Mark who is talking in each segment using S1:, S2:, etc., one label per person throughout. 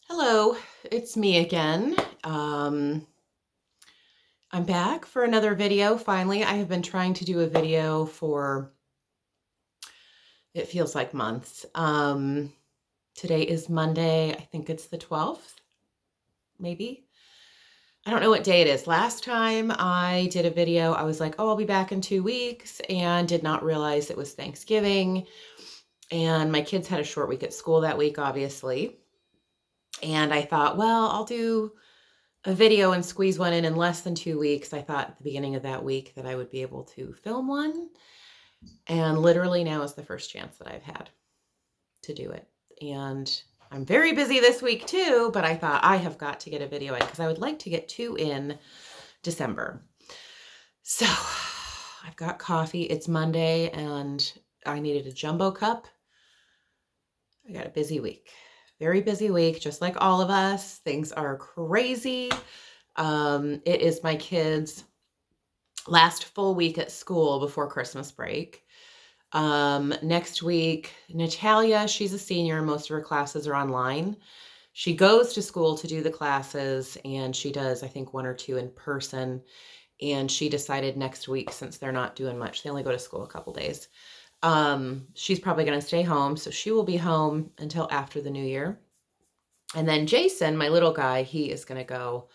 S1: Hello, it's me again. I'm back for another video. Finally, I have been trying to do a video for, it feels like months. Today is Monday. I think it's the 12th, maybe. I don't know what day it is. Last time I did a video, I was like, oh, I'll be back in 2 weeks, and did not realize it was Thanksgiving. And my kids had a short week at school that week, obviously. And I thought, well, I'll do a video and squeeze one in less than 2 weeks. I thought at the beginning of that week that I would be able to film one. And literally now is the first chance that I've had to do it. And I'm very busy this week too, but I thought I have got to get a video in because I would like to get 2 in December. So I've got coffee. It's Monday and I needed a jumbo cup. I got a busy week. Very busy week, just like all of us. Things are crazy. It is my kids' last full week at school before Christmas break. Next week, Natalia, she's a senior. Most of her classes are online. She goes to school to do the classes, and she does, I think, 1 or 2 in person. And she decided next week, since they're not doing much, they only go to school a couple days. She's probably going to stay home, so she will be home until after the new year. And then Jason, my little guy, he is going to go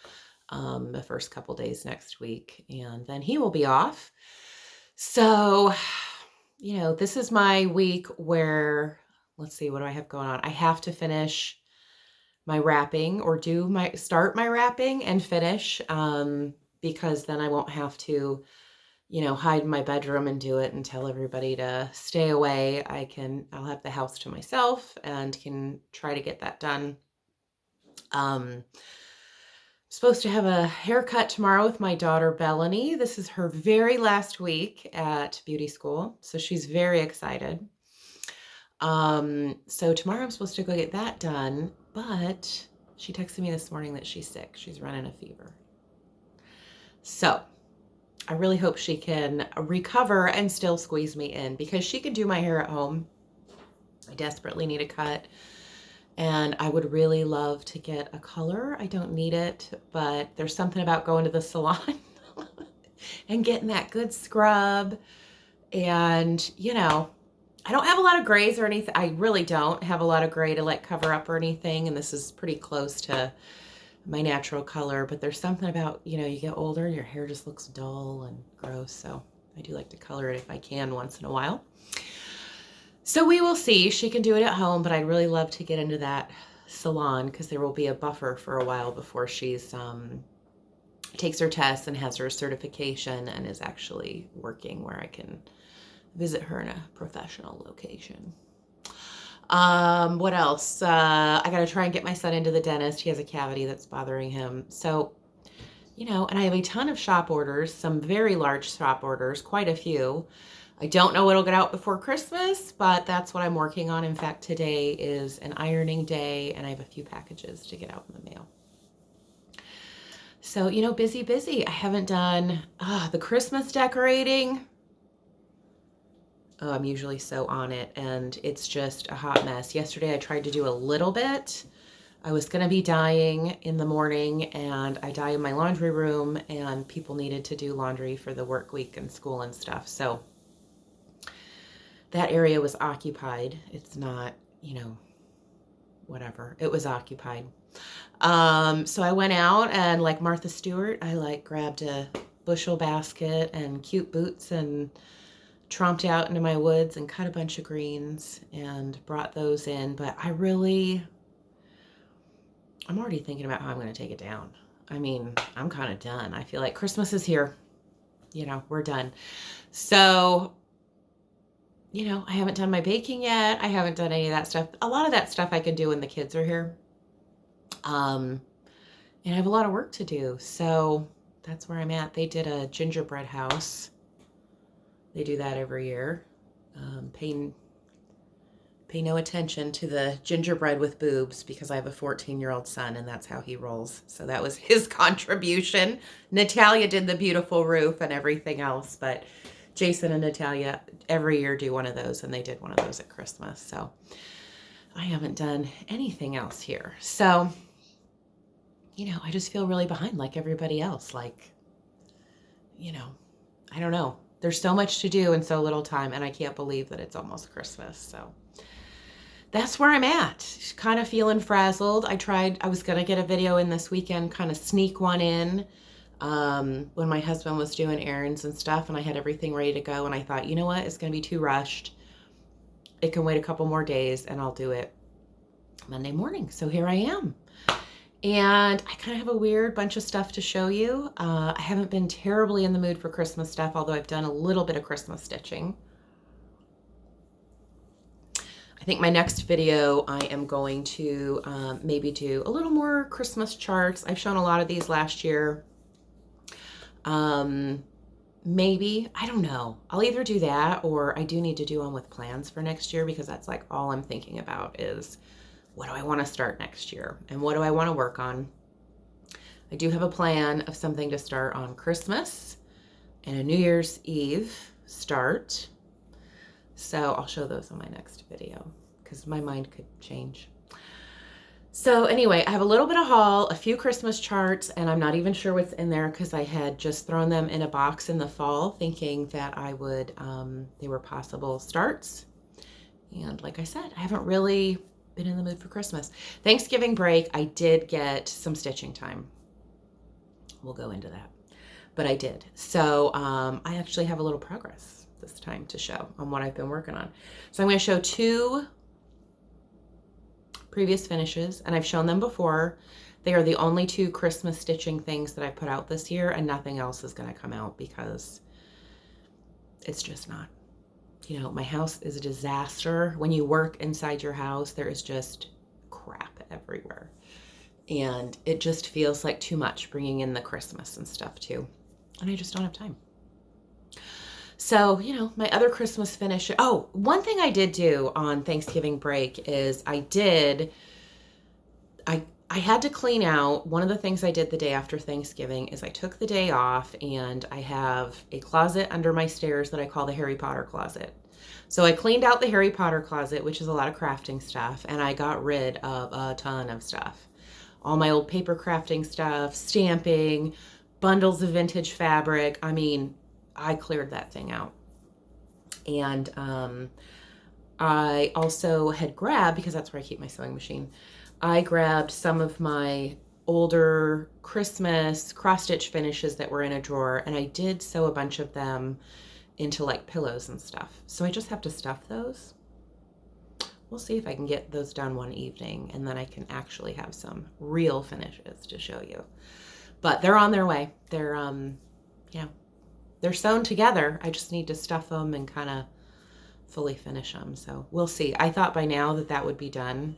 S1: the first couple days next week, and then he will be off. So, you know, this is my week where, let's see, what do I have going on? I have to finish my wrapping, or start my wrapping and finish, because then I won't have to, hide in my bedroom and do it and tell everybody to stay away. I'll have the house to myself and can try to get that done. Supposed to have a haircut tomorrow with my daughter, Bellany. This is her very last week at beauty school, so she's very excited. So tomorrow I'm supposed to go get that done, but she texted me this morning that she's sick. She's running a fever. So I really hope she can recover and still squeeze me in, because she can do my hair at home. I desperately need a cut, and I would really love to get a color. I don't need it, but there's something about going to the salon and getting that good scrub. And, I don't have a lot of grays or anything. I really don't have a lot of gray to cover up or anything. And this is pretty close to my natural color, but there's something about, you get older, your hair just looks dull and gross. So I do like to color it if I can once in a while. So we will see. She can do it at home, but I'd really love to get into that salon, because there will be a buffer for a while before she's takes her tests and has her certification and is actually working, where I can visit her in a professional location. What else? I got to try and get my son into the dentist. He has a cavity that's bothering him. So, and I have a ton of shop orders, some very large shop orders, quite a few. I don't know what'll get out before Christmas, but that's what I'm working on. In fact, today is an ironing day, and I have a few packages to get out in the mail. So, busy. I haven't done the Christmas decorating. Oh, I'm usually so on it, and it's just a hot mess. Yesterday I tried to do a little bit. I was going to be dyeing in the morning, and I dye in my laundry room, and people needed to do laundry for the work week and school and stuff. So that area was occupied. It's not, whatever. It was occupied. So I went out, and like Martha Stewart, I grabbed a bushel basket and cute boots and tromped out into my woods and cut a bunch of greens and brought those in. But I'm already thinking about how I'm going to take it down. I mean, I'm kind of done. I feel like Christmas is here. We're done. So, I haven't done my baking yet. I haven't done any of that stuff. A lot of that stuff I can do when the kids are here. And I have a lot of work to do. So that's where I'm at. They did a gingerbread house. They do that every year. Pay no attention to the gingerbread with boobs, because I have a 14-year-old son, and that's how he rolls. So that was his contribution. Natalia did the beautiful roof and everything else, but Jason and Natalia every year do one of those, and they did one of those at Christmas. So I haven't done anything else here. So, you know, I just feel really behind like everybody else. Like, you know, I don't know. There's so much to do in so little time, and I can't believe that it's almost Christmas. So that's where I'm at. Kind of feeling frazzled. I was going to get a video in this weekend, kind of sneak one in when my husband was doing errands and stuff, and I had everything ready to go. And I thought, you know what? It's going to be too rushed. It can wait a couple more days, and I'll do it Monday morning. So here I am. And I kind of have a weird bunch of stuff to show you. I haven't been terribly in the mood for Christmas stuff, although I've done a little bit of Christmas stitching. I think my next video, I am going to maybe do a little more Christmas charts. I've shown a lot of these last year. Maybe, I don't know. I'll either do that, or I do need to do one with plans for next year, because that's like all I'm thinking about is, what do I want to start next year? And what do I want to work on? I do have a plan of something to start on Christmas and a New Year's Eve start. So I'll show those on my next video, because my mind could change. So anyway, I have a little bit of haul, a few Christmas charts, and I'm not even sure what's in there because I had just thrown them in a box in the fall thinking that I would, they were possible starts. And like I said, I haven't really been in the mood for Christmas. Thanksgiving break, I did get some stitching time. We'll go into that, but I did. So I actually have a little progress this time to show on what I've been working on. So I'm going to show two previous finishes, and I've shown them before. They are the only two Christmas stitching things that I put out this year, and nothing else is going to come out because it's just not. You know, my house is a disaster. When you work inside your house, there is just crap everywhere. And it just feels like too much bringing in the Christmas and stuff too. And I just don't have time. So, you know, my other Christmas finish. Oh, one thing I did do on Thanksgiving break is I had to clean out. One of the things I did the day after Thanksgiving is I took the day off, and I have a closet under my stairs that I call the Harry Potter closet. So I cleaned out the Harry Potter closet, which is a lot of crafting stuff, and I got rid of a ton of stuff. All my old paper crafting stuff, stamping, bundles of vintage fabric. I mean, I cleared that thing out. And I also had grabbed, because that's where I keep my sewing machine, I grabbed some of my older Christmas cross-stitch finishes that were in a drawer, and I did sew a bunch of them into like pillows and stuff. So I just have to stuff those. We'll see if I can get those done one evening, and then I can actually have some real finishes to show you. But they're on their way. They're, yeah, they're sewn together. I just need to stuff them and kind of fully finish them. So we'll see. I thought by now that that would be done,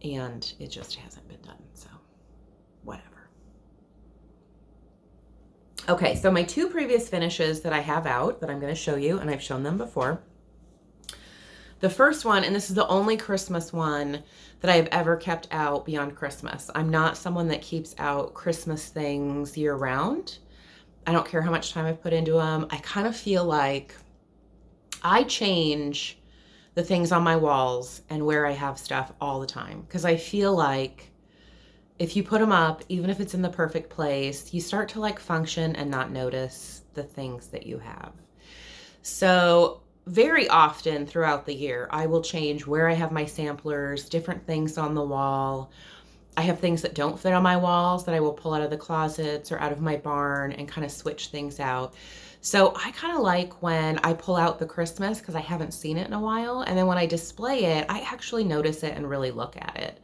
S1: and it just hasn't been done. So whatever. Okay, so my two previous finishes that I have out that I'm going to show you, and I've shown them before. The first one, and this is the only Christmas one that I have ever kept out beyond Christmas. I'm not someone that keeps out Christmas things year round. I don't care how much time I've put into them. I kind of feel like I change the things on my walls and where I have stuff all the time, because I feel like if you put them up, even if it's in the perfect place, you start to like function and not notice the things that you have. So very often throughout the year, I will change where I have my samplers, different things on the wall. I have things that don't fit on my walls that I will pull out of the closets or out of my barn and kind of switch things out. So I kind of like when I pull out the Christmas, because I haven't seen it in a while, and then when I display it, I actually notice it and really look at it.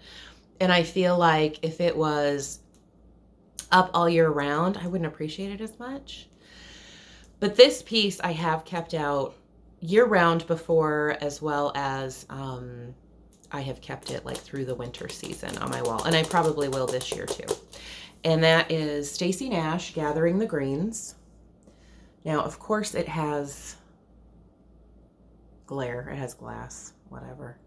S1: And I feel like if it was up all year round, I wouldn't appreciate it as much. But this piece I have kept out year round before, as well as I have kept it like through the winter season on my wall, and I probably will this year too. And that is Stacy Nash, Gathering the Greens. Now, of course, it has glare, it has glass, whatever.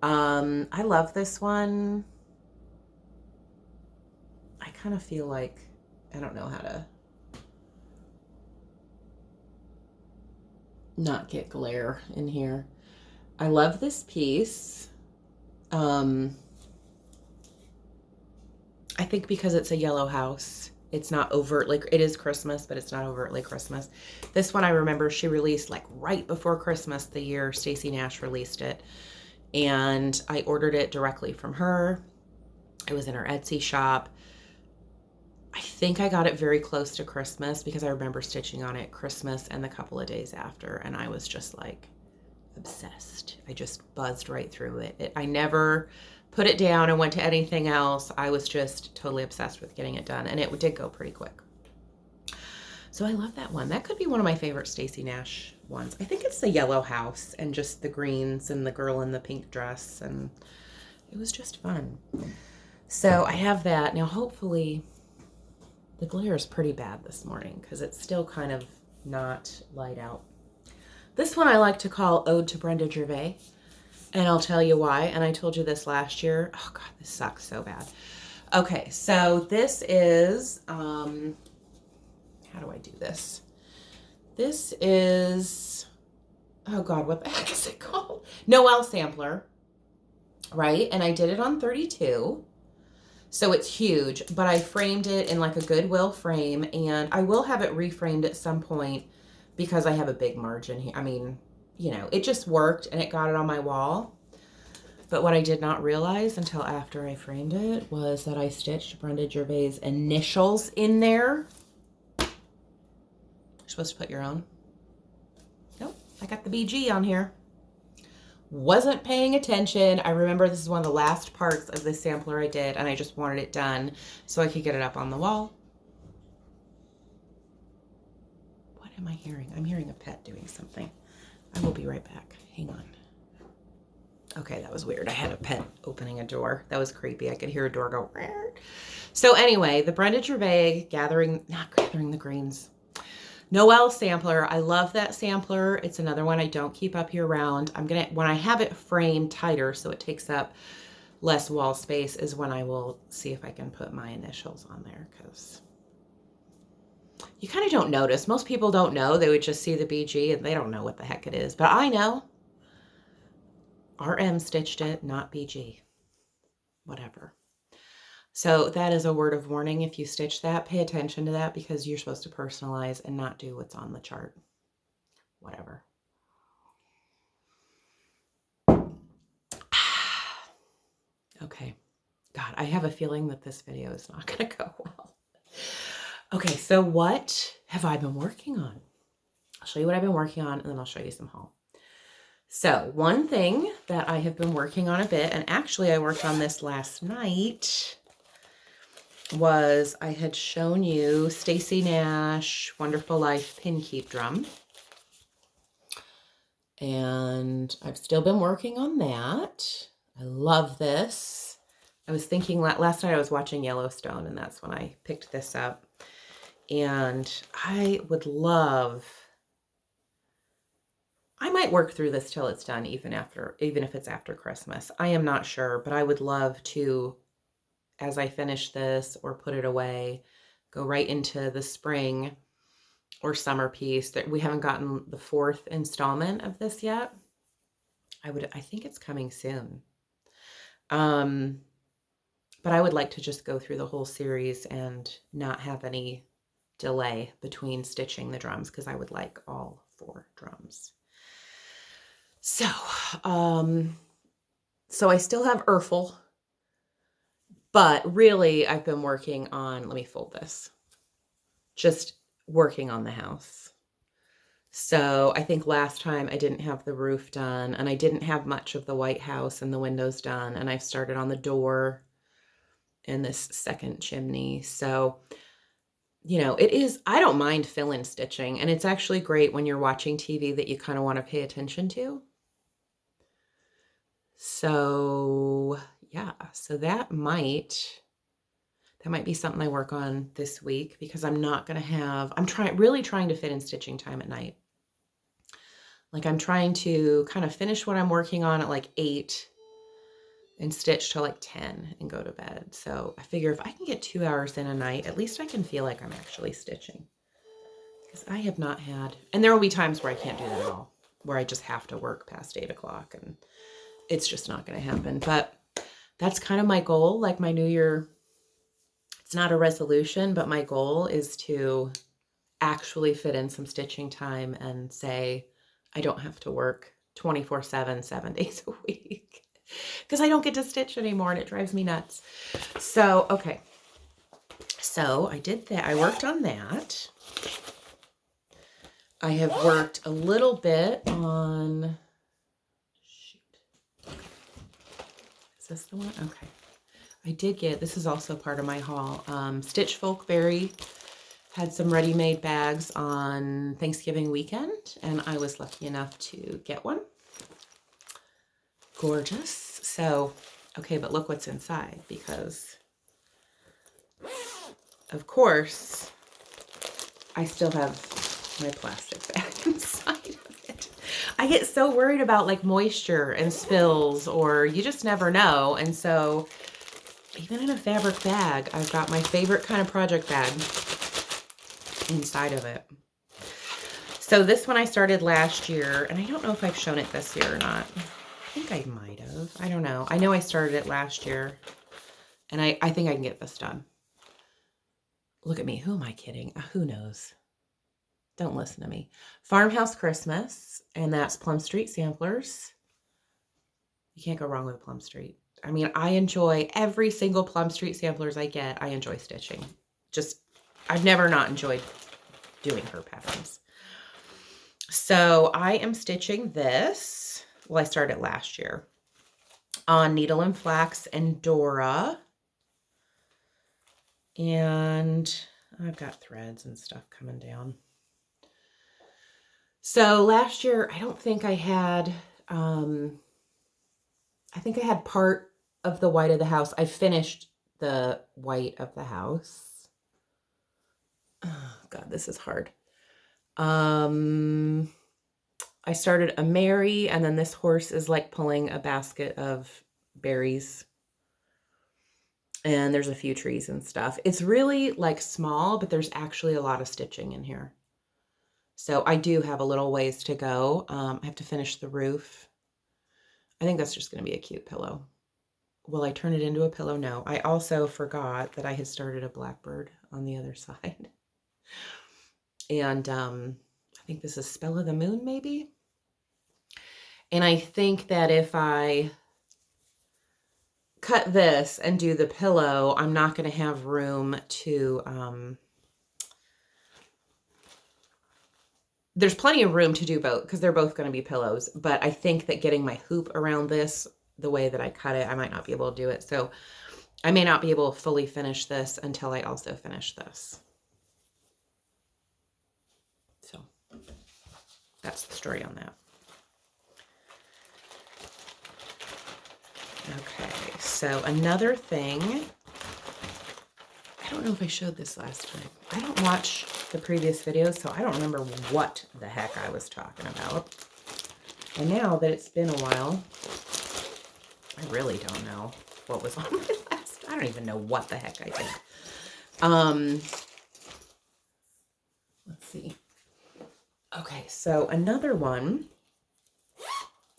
S1: I love this one. I kind of feel like I don't know how to not get glare in here. I love this piece. I think because it's a yellow house, it's not overtly, it is Christmas, but it's not overtly Christmas. This one I remember she released like right before Christmas, the year Stacey Nash released it. And I ordered it directly from her. It was in her Etsy shop. I think I got it very close to Christmas because I remember stitching on it Christmas and the couple of days after. And I was just like obsessed. I just buzzed right through it. I never put it down and went to anything else. I was just totally obsessed with getting it done. And it did go pretty quick. So I love that one. That could be one of my favorite Stacey Nash ones. I think it's the yellow house and just the greens and the girl in the pink dress. And it was just fun. So I have that. Now hopefully the glare is pretty bad this morning because it's still kind of not light out. This one I like to call Ode to Brenda Gervais. And I'll tell you why. And I told you this last year. Oh God, this sucks so bad. Okay, so this is, how do I do this? This is, oh God, what the heck is it called? Noel Sampler, right? And I did it on 32. So it's huge, but I framed it in like a Goodwill frame, and I will have it reframed at some point because I have a big margin here. I mean, you know, it just worked and it got it on my wall. But what I did not realize until after I framed it was that I stitched Brenda Gervais' initials in there. You're supposed to put your own. Nope, I got the BG on here. Wasn't paying attention. I remember this is one of the last parts of the sampler I did, and I just wanted it done so I could get it up on the wall. What am I hearing? I'm hearing a pet doing something. I will be right back. Hang on. Okay, that was weird. I had a pet opening a door. That was creepy. I could hear a door go. Rrr. So anyway, the Brenda Gervais not gathering the greens. Noel sampler. I love that sampler. It's another one I don't keep up year round. When I have it framed tighter so it takes up less wall space is when I will see if I can put my initials on there, because you kind of don't notice. Most people don't know. They would just see the BG and they don't know what the heck it is. But I know. RM stitched it, not BG. Whatever. So that is a word of warning. If you stitch that, pay attention to that because you're supposed to personalize and not do what's on the chart. Whatever. Okay. God, I have a feeling that this video is not going to go well. Okay, so what have I been working on? I'll show you what I've been working on, and then I'll show you some haul. So one thing that I have been working on a bit, and actually I worked on this last night, was I had shown you Stacey Nash Wonderful Life Pin Keep Drum. And I've still been working on that. I love this. I was thinking last night I was watching Yellowstone, and that's when I picked this up. And I would love, I might work through this till it's done, even if it's after Christmas. I am not sure, but I would love to, as I finish this or put it away, go right into the spring or summer piece. That we haven't gotten the 4th installment of this yet. I think it's coming soon. But I would like to just go through the whole series and not have any delay between stitching the drums, because I would like all 4 drums. So, so I still have Urfel, but really I've been working on, let me fold this, just working on the house. So I think last time I didn't have the roof done, and I didn't have much of the White House and the windows done, and I've started on the door and this second chimney. So, you know, I don't mind fill-in stitching, and it's actually great when you're watching TV that you kind of want to pay attention to. So yeah, so that might be something I work on this week, because I'm really trying to fit in stitching time at night. Like I'm trying to kind of finish what I'm working on at like 8 and stitch till like 10 and go to bed. So I figure if I can get 2 hours in a night, at least I can feel like I'm actually stitching. Because I have not had, and there will be times where I can't do that at all, where I just have to work past 8 o'clock, and it's just not going to happen. But that's kind of my goal, like my New Year. It's not a resolution, but my goal is to actually fit in some stitching time and say, I don't have to work 24/7, 7 days a week, because I don't get to stitch anymore and it drives me nuts. So, okay. So I did that. I worked on that. I have worked a little bit on, shoot. Is this the one? Okay. I did get, this is also part of my haul. Stitch Folkberry had some ready-made bags on Thanksgiving weekend, and I was lucky enough to get one. Gorgeous. So, okay, but look what's inside, because of course I still have my plastic bag inside of it. I get so worried about like moisture and spills, or you just never know. And so even in a fabric bag, I've got my favorite kind of project bag inside of it. So this one I started last year, and I don't know if I've shown it this year or not. I think I might have. I don't know. I know I started it last year, and I think I can get this done. Look at me. Who am I kidding? Who knows? Don't listen to me. Farmhouse Christmas, and that's Plum Street Samplers. You can't go wrong with Plum Street. I mean, I enjoy every single Plum Street Samplers I get. I enjoy stitching. Just, I've never not enjoyed doing her patterns. So I am stitching this. Well, I started last year on Needle and Flax and Dora. And I've got threads and stuff coming down. So last year, I don't think I had, I think I had part of the white of the house. I finished the white of the house. Oh God, this is hard. I started a Mary, and then this horse is like pulling a basket of berries. And there's a few trees and stuff. It's really like small, but there's actually a lot of stitching in here. So I do have a little ways to go. I have to finish the roof. I think that's just going to be a cute pillow. Will I turn it into a pillow? No. I also forgot that I had started a Blackbird on the other side. And I think this is Spell of the Moon, maybe? And I think that if I cut this and do the pillow, I'm not going to have room to... there's plenty of room to do both because they're both going to be pillows. But I think that getting my hoop around this, the way that I cut it, I might not be able to do it. So I may not be able to fully finish this until I also finish this. So that's the story on that. Okay, so another thing, I don't know if I showed this last time. I don't watch the previous videos, so I don't remember what the heck I was talking about. And now that it's been a while, I really don't know what was on my last. I don't even know what the heck I did. Let's see. Okay, so another one.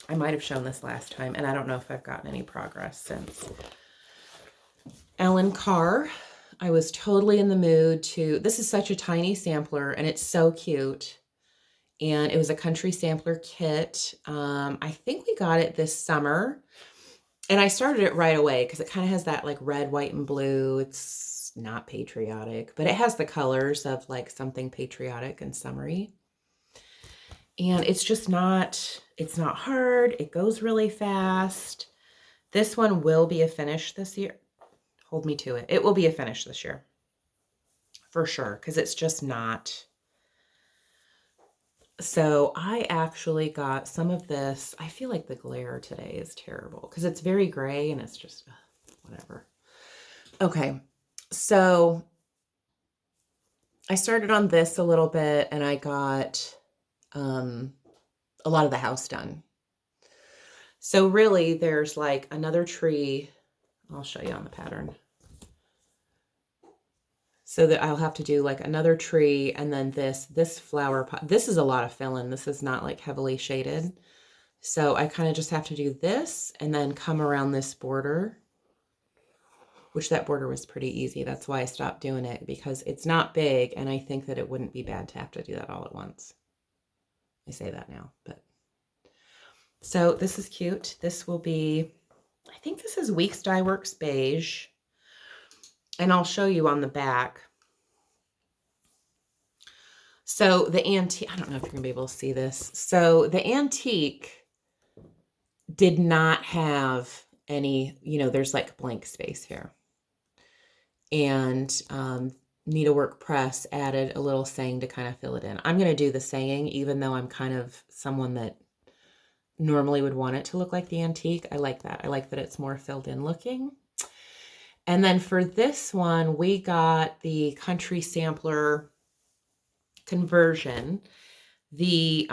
S1: I might have shown this last time, and I don't know if I've gotten any progress since. Ellen Carr. I was totally in the mood to, this is such a tiny sampler, and it's so cute. And it was a country sampler kit. I think we got it this summer. And I started it right away because it kind of has that like red, white, and blue. It's not patriotic, but it has the colors of like something patriotic and summery. And it's just not, it's not hard. It goes really fast. This one will be a finish this year. Hold me to it. It will be a finish this year. For sure. Because it's just not. So I actually got some of this. I feel like the glare today is terrible. Because it's very gray and it's just whatever. Okay. So I started on this a little bit. And I got... a lot of the house done. So really there's like another tree. I'll show you on the pattern. So that I'll have to do like another tree and then this flower pot. This is a lot of fill-in. This is not like heavily shaded. So I kind of just have to do this and then come around this border which that border was pretty easy. That's why I stopped doing it, because it's not big, and I think that it wouldn't be bad to have to do that all at once. I say that now, but. So this is cute. This will be, I think this is Weeks Dye Works Beige, and I'll show you on the back. So the antique, I don't know if you're gonna be able to see this. So the antique did not have any, you know, there's like blank space here. And Needlework Press added a little saying to kind of fill it in. I'm gonna do the saying, even though I'm kind of someone that normally would want it to look like the antique. I like that. I like that it's more filled in looking. And then for this one, we got the Country Sampler conversion, the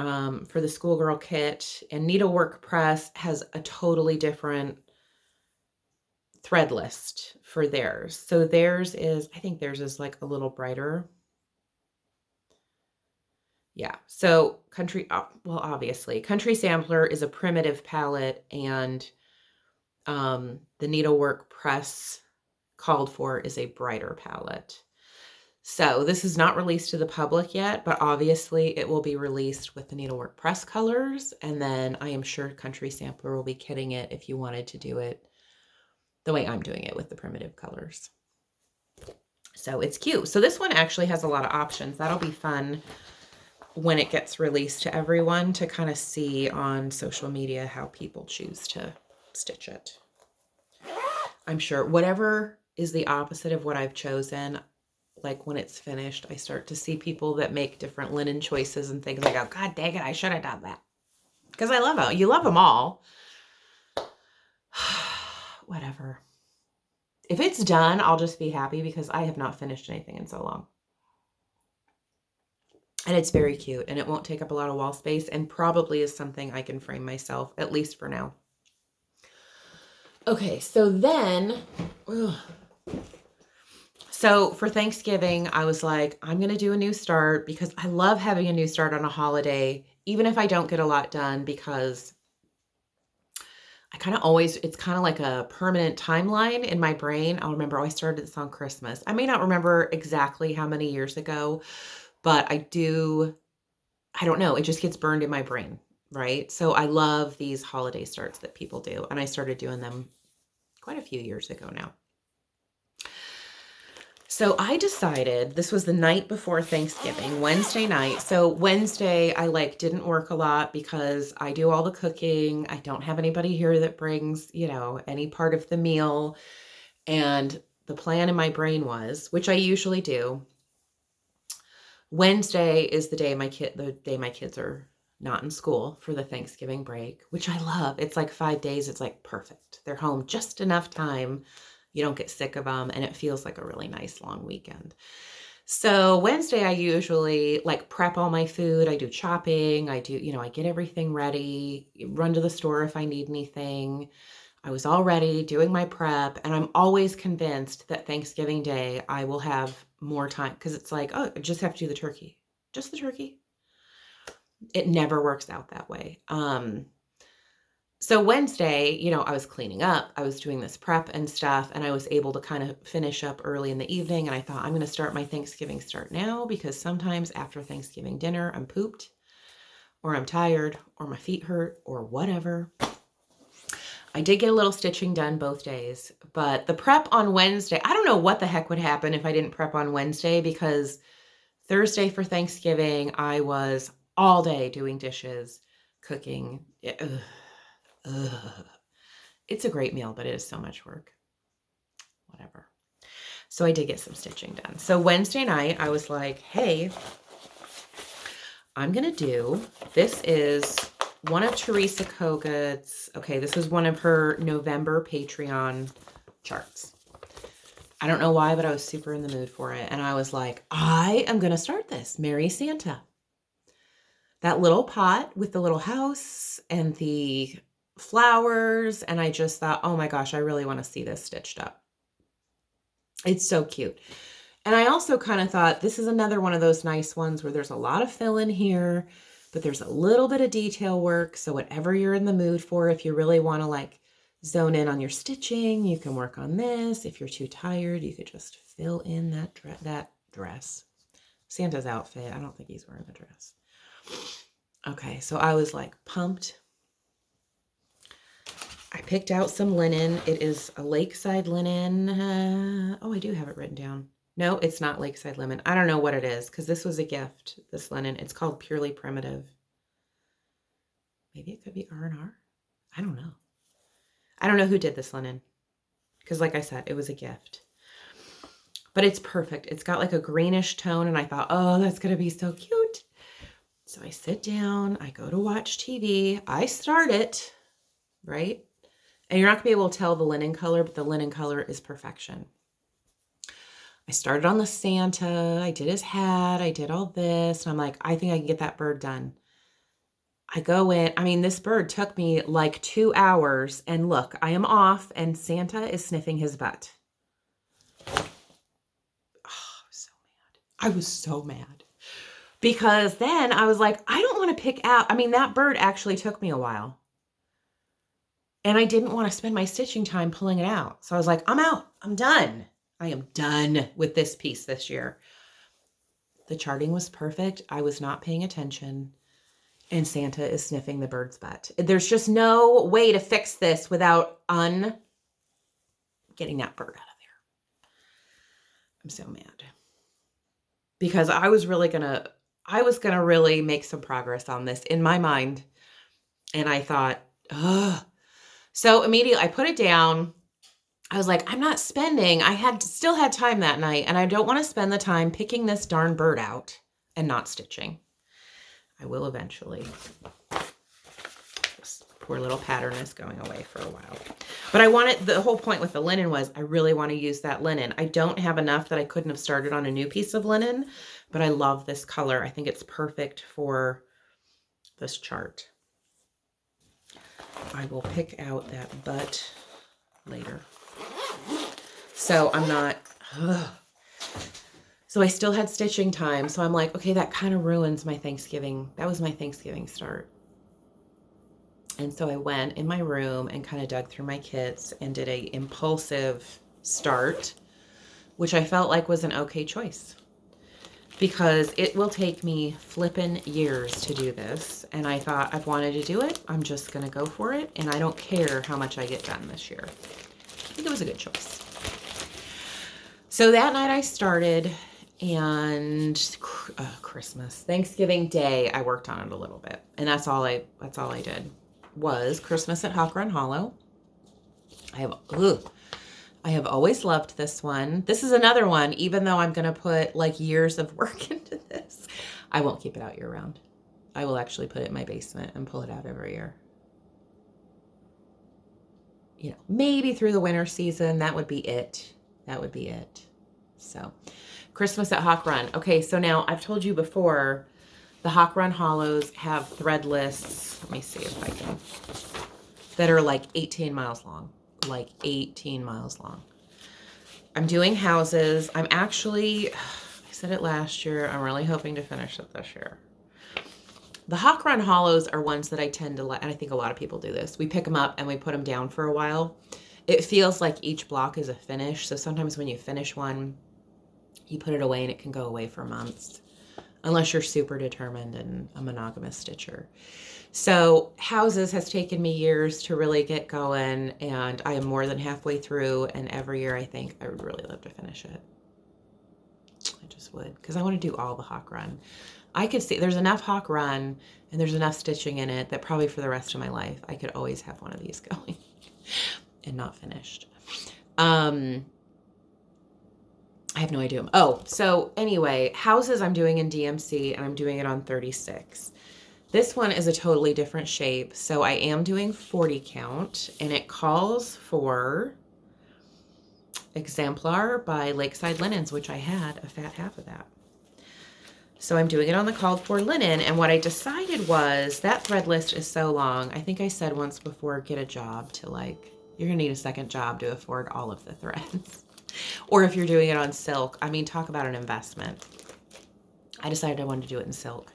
S1: for the schoolgirl kit, and Needlework Press has a totally different thread list for theirs. So theirs is, I think theirs is like a little brighter. Yeah, so well, obviously, Country Sampler is a primitive palette, and the Needlework Press called for is a brighter palette. So this is not released to the public yet, but obviously it will be released with the Needlework Press colors, and then I am sure Country Sampler will be kitting it if you wanted to do it the way I'm doing it with the primitive colors. So it's cute. So this one actually has a lot of options. That'll be fun when it gets released to everyone to kind of see on social media how people choose to stitch it. I'm sure whatever is the opposite of what I've chosen, like when it's finished, I start to see people that make different linen choices and things. I go, God dang it, I should have done that. Because I love them. You love them all. Whatever. If it's done, I'll just be happy, because I have not finished anything in so long. And it's very cute, and it won't take up a lot of wall space, and probably is something I can frame myself, at least for now. Okay, so then, so for Thanksgiving, I was like, I'm going to do a new start, because I love having a new start on a holiday, even if I don't get a lot done, because I kind of always, it's kind of like a permanent timeline in my brain. I'll remember, I started this on Christmas. I may not remember exactly how many years ago, but I don't know. It just gets burned in my brain, right? So I love these holiday starts that people do. And I started doing them quite a few years ago now. So I decided, this was the night before Thanksgiving, Wednesday night. So Wednesday, I didn't work a lot because I do all the cooking. I don't have anybody here that brings, any part of the meal. And the plan in my brain was, which I usually do, Wednesday is the day my kids are not in school for the Thanksgiving break, which I love. It's like 5 days. It's like perfect. They're home just enough time. You don't get sick of them, and it feels like a really nice long weekend. So Wednesday, I usually prep all my food. I do chopping. I do, I get everything ready, run to the store if I need anything. I was all ready doing my prep, and I'm always convinced that Thanksgiving Day I will have more time, because it's like, oh, I just have to do the turkey. Just the turkey. It never works out that way. So Wednesday, I was cleaning up, I was doing this prep and stuff, and I was able to kind of finish up early in the evening. And I thought, I'm going to start my Thanksgiving start now, because sometimes after Thanksgiving dinner, I'm pooped, or I'm tired, or my feet hurt, or whatever. I did get a little stitching done both days, but the prep on Wednesday, I don't know what the heck would happen if I didn't prep on Wednesday, because Thursday for Thanksgiving, I was all day doing dishes, cooking. It's a great meal, but it is so much work. Whatever. So I did get some stitching done. So Wednesday night, I was like, hey, I'm going to do, this is one of Teresa Koga's, okay, this is one of her November Patreon charts. I don't know why, but I was super in the mood for it. And I was like, I am going to start this. Merry Santa. That little pot with the little house and the flowers. And I just thought, oh my gosh, I really want to see this stitched up. It's so cute. And I also kind of thought, this is another one of those nice ones where there's a lot of fill in here, but there's a little bit of detail work. So whatever you're in the mood for, if you really want to zone in on your stitching. You can work on this. If you're too tired, you could just fill in that dress. Santa's outfit. I don't think he's wearing a dress. Okay, so I was like pumped. I picked out some linen. It is a Lakeside linen. Oh, I do have it written down. No, it's not Lakeside linen. I don't know what it is because this was a gift, this linen. It's called Purely Primitive. Maybe it could be R&R. I don't know. I don't know who did this linen because like I said, it was a gift. But it's perfect. It's got like a greenish tone and I thought, oh, that's going to be so cute. So I sit down, I go to watch TV. I start it, right? And you're not going to be able to tell the linen color, but the linen color is perfection. I started on the Santa. I did his hat. I did all this. And I'm like, I think I can get that bird done. I go in. I mean, this bird took me like 2 hours. And look, I am off and Santa is sniffing his butt. I was so mad because then I was like, I don't want to pick out. I mean, that bird actually took me a while and I didn't want to spend my stitching time pulling it out. So I was like, I'm out. I'm done. I am done with this piece this year. The charting was perfect. I was not paying attention and Santa is sniffing the bird's butt. There's just no way to fix this without getting that bird out of there. I'm so mad. Because I was gonna really make some progress on this in my mind. And I thought, ugh. So immediately I put it down. I was like, I'm not spending. Still had time that night. And I don't want to spend the time picking this darn bird out and not stitching. I will eventually. This poor little pattern is going away for a while. But the whole point with the linen was I really want to use that linen. I don't have enough that I couldn't have started on a new piece of linen, but I love this color. I think it's perfect for this chart. I will pick out that butt later. So I'm not, So I still had stitching time. So I'm like, okay, that kind of ruins my Thanksgiving. That was my Thanksgiving start. And so I went in my room and kind of dug through my kits and did a impulsive start, which I felt like was an okay choice because it will take me flippin' years to do this. And I thought I've wanted to do it. I'm just going to go for it. And I don't care how much I get done this year. I think it was a good choice. So that night I started and Thanksgiving Day, I worked on it a little bit. And that's all I did. Was Christmas at Hawk Run Hollow. I have always loved this one. This is another one, even though I'm going to put like years of work into this, I won't keep it out year round. I will actually put it in my basement and pull it out every year. You know, maybe through the winter season, that would be it. That would be it. So Christmas at Hawk Run. Okay, so now I've told you before, the Hawk Run Hollows have thread lists. Let me see if I can. That are like 18 miles long. Like 18 miles long. I'm doing houses. I'm actually, I said it last year. I'm really hoping to finish it this year. The Hawk Run Hollows are ones that I tend to like, and I think a lot of people do this. We pick them up and we put them down for a while. It feels like each block is a finish. So sometimes when you finish one, you put it away and it can go away for months. Unless you're super determined and a monogamous stitcher. So houses has taken me years to really get going, and I am more than halfway through, and every year I think I would really love to finish it. I just would, because I want to do all the Hawk Run. I could see there's enough Hawk Run and there's enough stitching in it that probably for the rest of my life I could always have one of these going and not finished. I have no idea. Oh, so anyway, houses I'm doing in DMC and I'm doing it on 36. This one is a totally different shape. So I am doing 40 count and it calls for Exemplar by Lakeside Linens, which I had a fat half of that. So I'm doing it on the called for linen. And what I decided was that thread list is so long. I think I said once before, get a job to you're gonna need a second job to afford all of the threads. Or if you're doing it on silk, I mean, talk about an investment. I decided I wanted to do it in silk.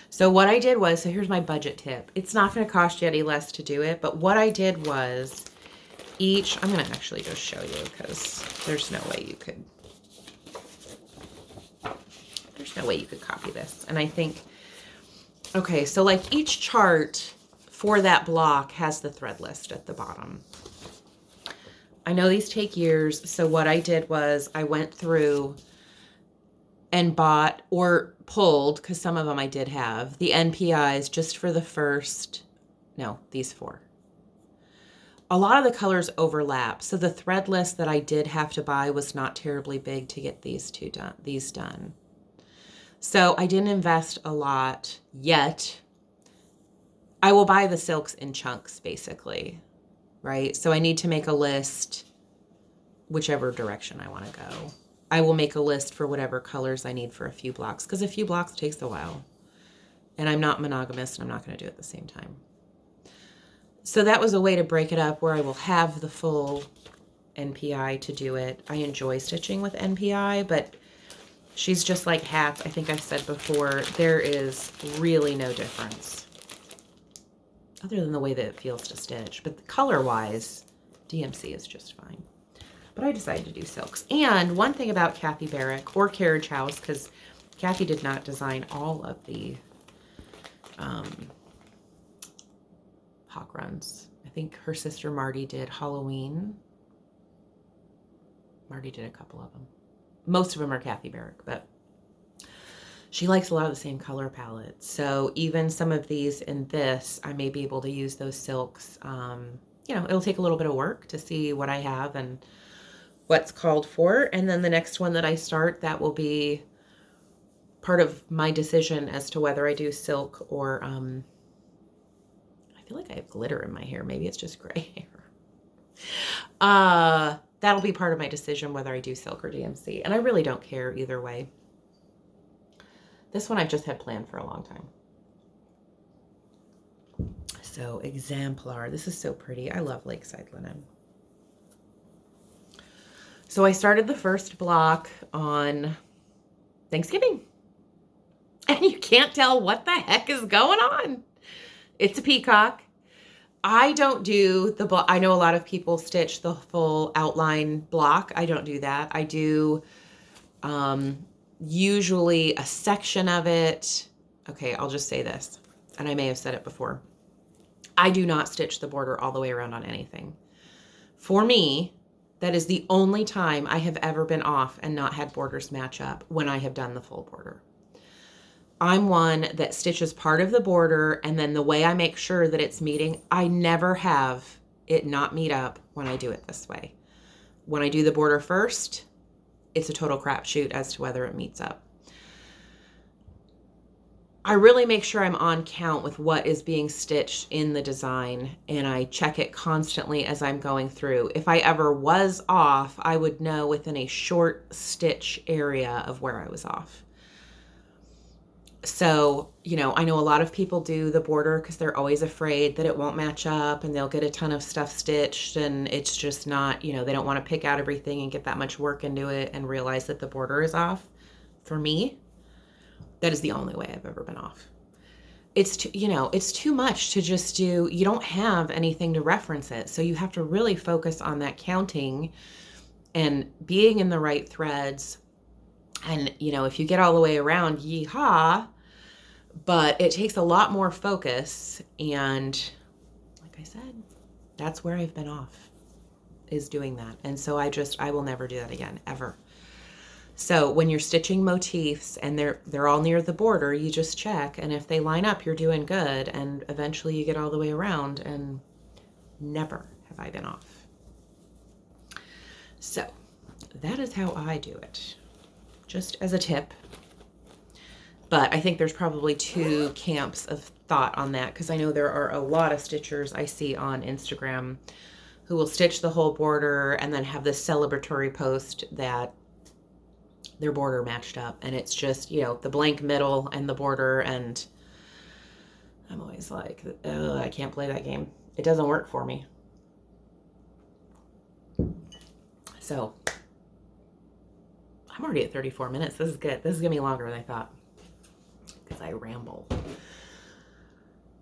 S1: So what I did was, so here's my budget tip. It's not going to cost you any less to do it, but what I did was each, I'm going to actually just show you because there's no way you could copy this. And I think, okay, so like each chart for that block has the thread list at the bottom. I know these take years, so what I did was I went through and bought or pulled, because some of them I did have, the NPIs just for the first, no, these 4. A lot of the colors overlap, so the thread list that I did have to buy was not terribly big to get these done. So I didn't invest a lot yet. I will buy the silks in chunks, basically, right? So I need to make a list, whichever direction I want to go. I will make a list for whatever colors I need for a few blocks, because a few blocks takes a while. And I'm not monogamous, and I'm not going to do it at the same time. So that was a way to break it up where I will have the full NPI to do it. I enjoy stitching with NPI, but she's just like hats. I think I've said before, there is really no difference other than the way that it feels to stitch. But color-wise, DMC is just fine. But I decided to do silks. And one thing about Kathy Barrick or Carriage House, because Kathy did not design all of the hawk runs. I think her sister Marty did Halloween. Marty did a couple of them. Most of them are Kathy Barrick, but she likes a lot of the same color palette. So even some of these in this, I may be able to use those silks. You know, it'll take a little bit of work to see what I have and what's called for. And then the next one that I start, that will be part of my decision as to whether I do silk or, I feel like I have glitter in my hair. Maybe it's just gray hair. That'll be part of my decision whether I do silk or DMC. And I really don't care either way. This one I've just had planned for a long time. So Exemplar. This is so pretty. I love Lakeside Linen. So I started the first block on Thanksgiving. And you can't tell what the heck is going on. It's a peacock. I don't do the block. I know a lot of people stitch the full outline block. I don't do that. I do usually a section of it. Okay, I'll just say this, and I may have said it before. I do not stitch the border all the way around on anything. For me, that is the only time I have ever been off and not had borders match up, when I have done the full border. I'm one that stitches part of the border, and then the way I make sure that it's meeting, I never have it not meet up when I do it this way. When I do the border first, it's a total crapshoot as to whether it meets up. I really make sure I'm on count with what is being stitched in the design, and I check it constantly as I'm going through. If I ever was off, I would know within a short stitch area of where I was off. So, you know, I know a lot of people do the border because they're always afraid that it won't match up and they'll get a ton of stuff stitched, and it's just not, you know, they don't want to pick out everything and get that much work into it and realize that the border is off. For me, that is the only way I've ever been off. It's too, you know, it's too much to just do. You don't have anything to reference it. So you have to really focus on that counting and being in the right threads. And, you know, if you get all the way around, yeehaw, but it takes a lot more focus. And like I said, that's where I've been off, is doing that. And so I will never do that again, ever. So when you're stitching motifs and they're all near the border, you just check. And if they line up, you're doing good. And eventually you get all the way around, and never have I been off. So that is how I do it. Just as a tip. But I think there's probably 2 camps of thought on that, because I know there are a lot of stitchers I see on Instagram who will stitch the whole border and then have this celebratory post that their border matched up, and it's just, you know, the blank middle and the border, and I'm always like, I can't play that game. It doesn't work for me. So I'm already at 34 minutes. This is good. This is gonna be longer than I thought, because I ramble.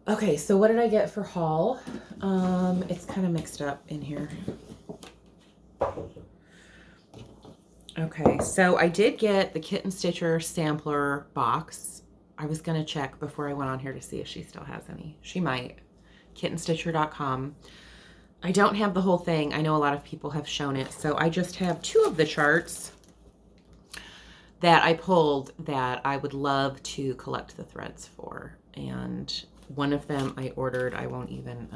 S1: Okay, so what did I get for haul? It's kind of mixed up in here. Okay, so I did get the Kitten Stitcher sampler box. I was going to check before I went on here to see if she still has any. She might. kittenstitcher.com. I don't have the whole thing. I know a lot of people have shown it. So I just have 2 of the charts that I pulled that I would love to collect the threads for. And one of them I ordered. I won't even,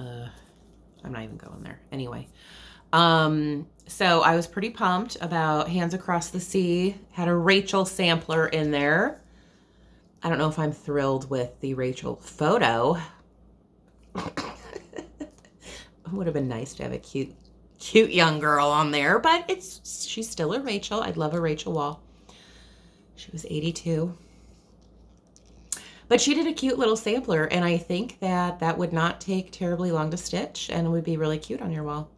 S1: I'm not even going there. Anyway. So I was pretty pumped about Hands Across the Sea. Had a Rachel sampler in there. I don't know if I'm thrilled with the Rachel photo. It would have been nice to have a cute young girl on there, but she's still a Rachel. I'd love a Rachel wall. She was 82. But she did a cute little sampler, and I think that would not take terribly long to stitch and would be really cute on your wall.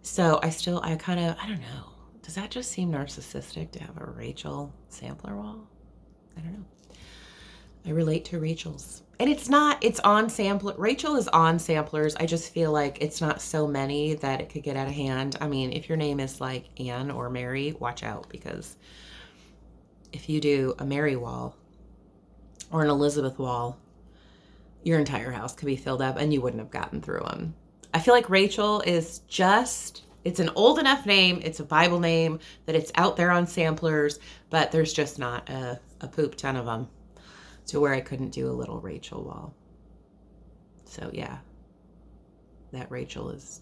S1: So I don't know. Does that just seem narcissistic to have a Rachel sampler wall? I don't know. I relate to Rachel's. And it's on sampler. Rachel is on samplers. I just feel like it's not so many that it could get out of hand. I mean, if your name is like Anne or Mary, watch out, because if you do a Mary wall or an Elizabeth wall, your entire house could be filled up and you wouldn't have gotten through them. I feel like Rachel is it's an old enough name. It's a Bible name that it's out there on samplers, but there's just not a poop ton of them to where I couldn't do a little Rachel wall. So yeah, that Rachel is,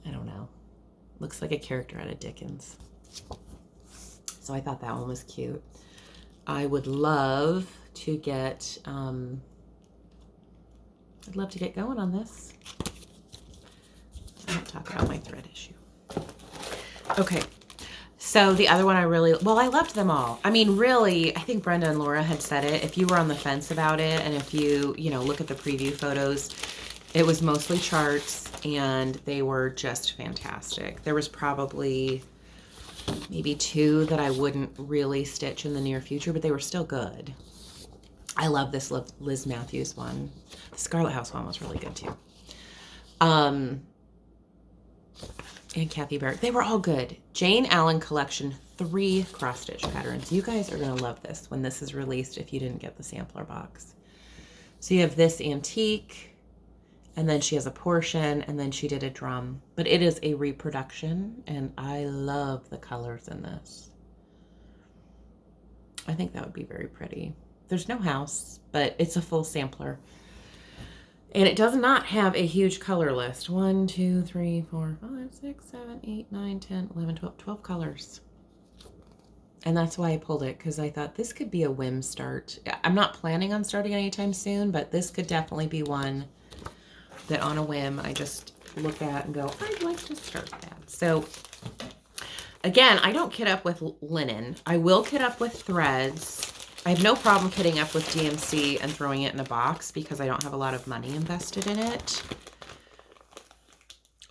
S1: I don't know, looks like a character out of Dickens. So I thought that one was cute. I would love to get, I'd love to get going on this. I won't talk about my thread issue. Okay. So the other one I loved them all. I mean, really, I think Brenda and Laura had said it. If you were on the fence about it, and if you look at the preview photos, it was mostly charts, and they were just fantastic. There was probably maybe 2 that I wouldn't really stitch in the near future, but they were still good. I love this Liz Matthews one. The Scarlet House one was really good too. And Kathy Barrett. They were all good. Jane Allen Collection 3 cross-stitch patterns. You guys are going to love this when this is released if you didn't get the sampler box. So you have this antique, and then she has a portion, and then she did a drum. But it is a reproduction, and I love the colors in this. I think that would be very pretty. There's no house, but it's a full sampler. And it does not have a huge color list. 1, 2, 3, 4, 5, 6, 7, 8, 9, 10, 11, 12 colors. And that's why I pulled it, because I thought this could be a whim start. I'm not planning on starting anytime soon, but this could definitely be one that on a whim I just look at and go, I'd like to start that. So again, I don't kit up with linen. I will kit up with threads. I have no problem kitting up with DMC and throwing it in a box because I don't have a lot of money invested in it.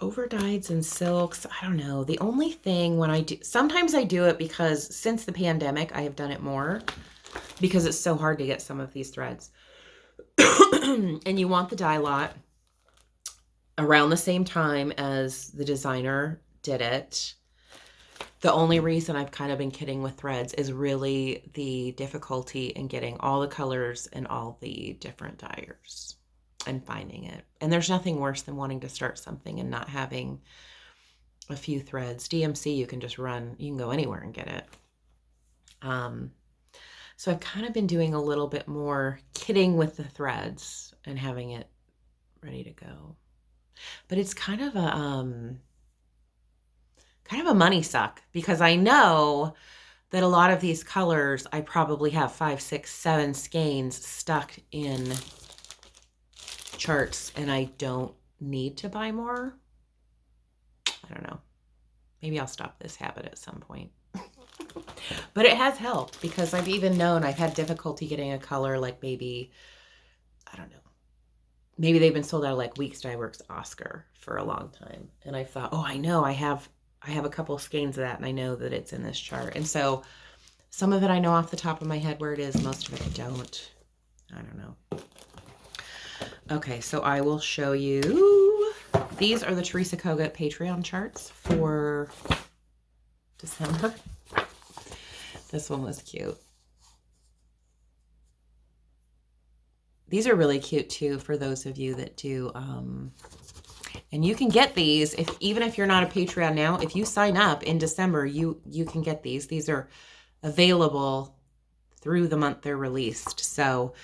S1: Overdyes and silks, I don't know. The only thing when I do, sometimes I do it because since the pandemic, I have done it more because it's so hard to get some of these threads. And you want the dye lot around the same time as the designer did it. The only reason I've kind of been kitting with threads is really the difficulty in getting all the colors and all the different dyers and finding it. And there's nothing worse than wanting to start something and not having a few threads. DMC, you can just run, you can go anywhere and get it. So I've kind of been doing a little bit more kitting with the threads and having it ready to go. But it's kind of a money suck because I know that a lot of these colors, I probably have 5, 6, 7 skeins stuck in charts and I don't need to buy more. I don't know. Maybe I'll stop this habit at some point. But it has helped because I've even known I've had difficulty getting a color like maybe, I don't know. Maybe they've been sold out of like Weeks Dye Works Oscar for a long time. And I thought, oh, I know I have a couple of skeins of that and I know that it's in this chart. And so some of it I know off the top of my head where it is. Most of it I don't. I don't know. Okay, so I will show you. These are the Teresa Kogut Patreon charts for December. This one was cute. These are really cute too for those of you that do, and you can get these even if you're not a Patreon now. If you sign up in December, you can get these. These are available through the month they're released. So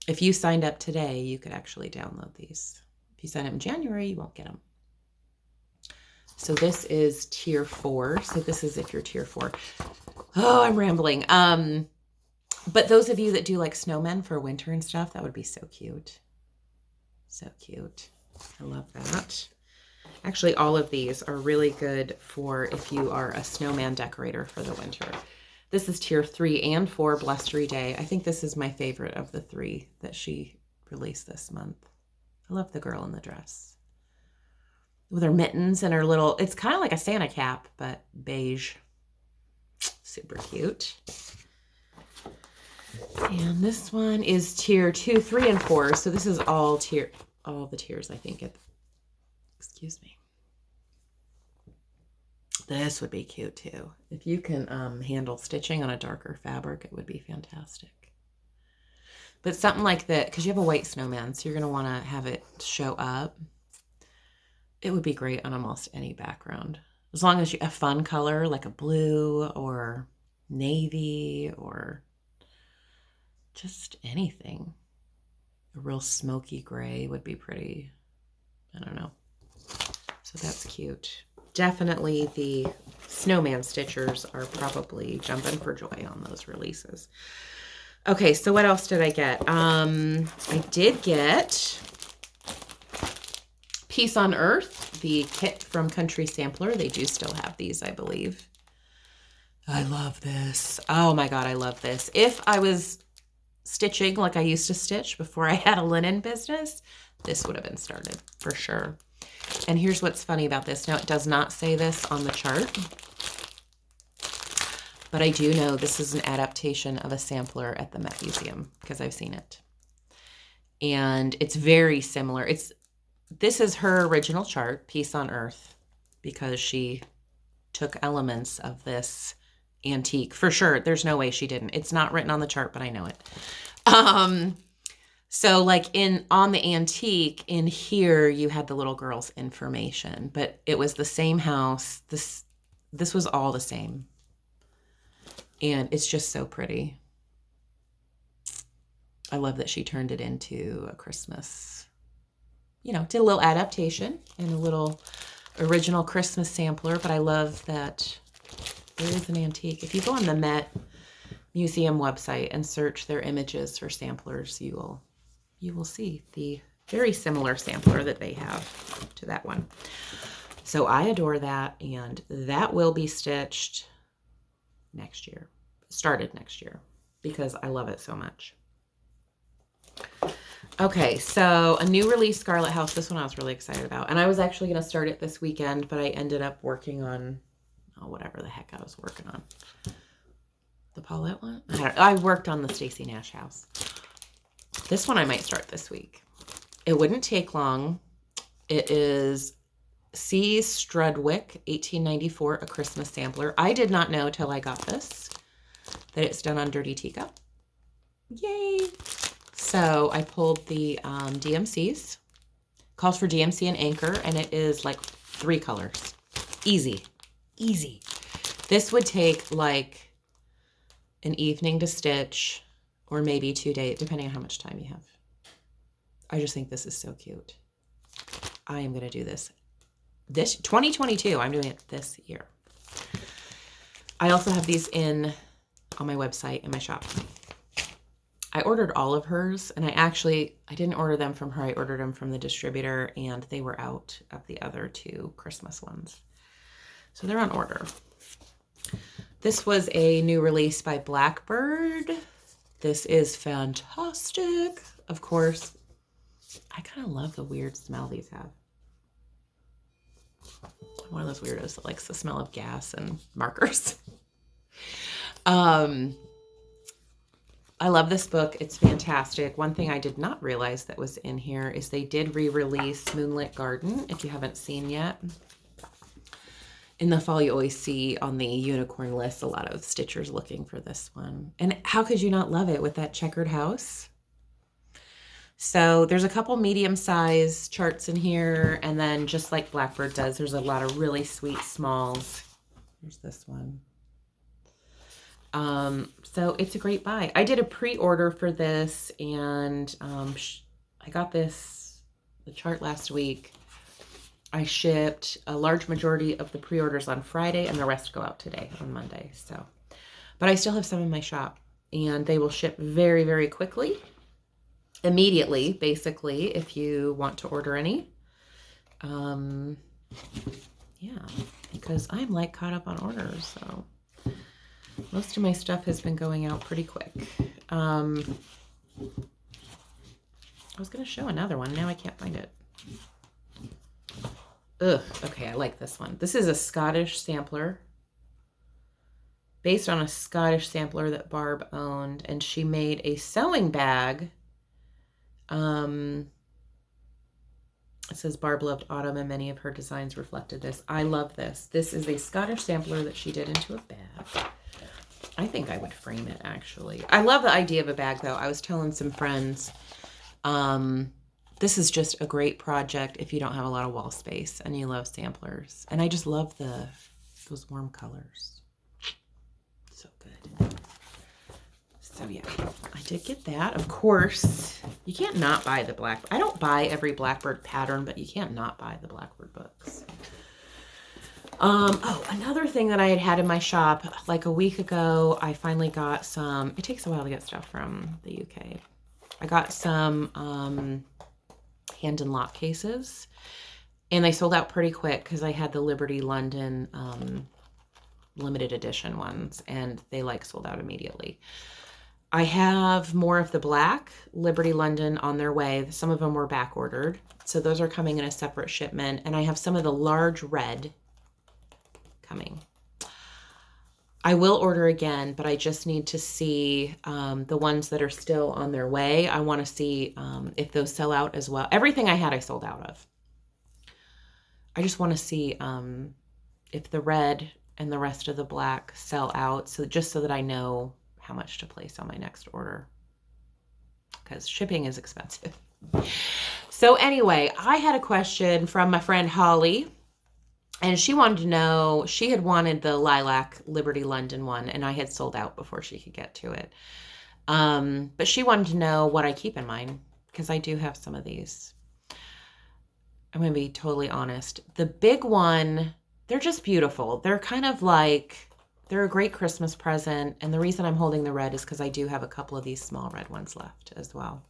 S1: if you signed up today, you could actually download these. If you sign up in January, you won't get them. So this is tier 4. So this is if you're tier 4. Oh, I'm rambling. But those of you that do like snowmen for winter and stuff, that would be so cute. So cute. I love that. Actually, all of these are really good for if you are a snowman decorator for the winter. This is tier 3 and 4, Blustery Day. I think this is my favorite of the 3 that she released this month. I love the girl in the dress. With her mittens and her little, it's kind of like a Santa cap, but beige. Super cute. And this one is tier 2, 3, and 4. So this is all the tiers, I think. Excuse me. This would be cute too. If you can handle stitching on a darker fabric, it would be fantastic. But something like that, because you have a white snowman, so you're going to want to have it show up. It would be great on almost any background. As long as you have a fun color, like a blue or navy or just anything. A real smoky gray would be pretty. I don't know. So that's cute. Definitely the snowman stitchers are probably jumping for joy on those releases. Okay, so what else did I get? I did get Peace on Earth, the kit from Country Sampler. They do still have these, I believe. I love this. Oh my God, I love this. If I was stitching like I used to stitch before I had a linen business, this would have been started for sure. And here's what's funny about this. Now, it does not say this on the chart, but I do know this is an adaptation of a sampler at the Met Museum because I've seen it. And it's very similar. This is her original chart, Peace on Earth, because she took elements of this antique. For sure, there's no way she didn't. It's not written on the chart, but I know it. So like on the antique, in here, you had the little girl's information, but it was the same house. This was all the same. And it's just so pretty. I love that she turned it into a Christmas, did a little adaptation and a little original Christmas sampler, but I love that there is an antique. If you go on the Met Museum website and search their images for samplers, you will see the very similar sampler that they have to that one. So I adore that, and that will be stitched next year, started next year, because I love it so much. Okay, so a new release Scarlet House. This one I was really excited about, and I was actually going to start it this weekend, but I ended up working on whatever the heck I was working on. The Paulette one? I worked on the Stacey Nash house. This one I might start this week. It wouldn't take long. It is C. Strudwick, 1894, a Christmas sampler. I did not know till I got this that it's done on Dirty Teacup. Yay! So I pulled the DMCs. Calls for DMC and Anchor, and it is like 3 colors. Easy. Easy. This would take like an evening to stitch, or maybe 2 days, depending on how much time you have. I just think this is so cute. I am going to do this 2022. I'm doing it this year. I also have these on my website, in my shop. I ordered all of hers, and I didn't order them from her. I ordered them from the distributor, and they were out of the other 2 Christmas ones. So they're on order. This was a new release by Blackbird. This is fantastic. Of course, I kind of love the weird smell these have. I'm one of those weirdos that likes the smell of gas and markers. I love this book. It's fantastic. One thing I did not realize that was in here is they did re-release Moonlit Garden, if you haven't seen yet. in the fall, you always see on the unicorn list a lot of stitchers looking for this one. And how could you not love it with that checkered house? So there's a couple medium-size charts in here, and then just like Blackbird does, there's a lot of really sweet smalls. Here's this one. So it's a great buy. I did a pre-order for this, and I got the chart last week. I shipped a large majority of the pre-orders on Friday, and the rest go out today on Monday. So, but I still have some in my shop, and they will ship very, very quickly. Immediately, basically, if you want to order any. Yeah, because I'm like caught up on orders, so most of my stuff has been going out pretty quick. I was going to show another one. Now I can't find it. Ugh, okay, I like this one. This is a Scottish sampler, based on a Scottish sampler that Barb owned, and she made a sewing bag. It says Barb loved autumn, and many of her designs reflected this. I love this. This is a Scottish sampler that she did into a bag. I think I would frame it, actually. I love the idea of a bag, though. I was telling some friends, this is just a great project if you don't have a lot of wall space and you love samplers. And I just love those warm colors. So good. So yeah, I did get that. Of course, you can't not buy the Blackbird. I don't buy every Blackbird pattern, but you can't not buy the Blackbird books. Oh, another thing that I had in my shop, like a week ago, I finally got some, it takes a while to get stuff from the UK. I got some hand and lock cases, and they sold out pretty quick because I had the Liberty London limited edition ones, and they like sold out immediately. I have more of the black Liberty London on their way. Some of them were back ordered, so those are coming in a separate shipment, and I have some of the large red coming. I will order again, but I just need to see the ones that are still on their way. I want to see if those sell out as well. Everything I had, I sold out of. I just want to see if the red and the rest of the black sell out, so just so that I know how much to place on my next order, because shipping is expensive. So anyway, I had a question from my friend Holly, and she wanted to know, she had wanted the lilac Liberty London one, and I had sold out before she could get to it. But she wanted to know what I keep in mind, because I do have some of these. I'm going to be totally honest. The big one, they're just beautiful. They're kind of like, they're a great Christmas present. And the reason I'm holding the red is because I do have a couple of these small red ones left as well.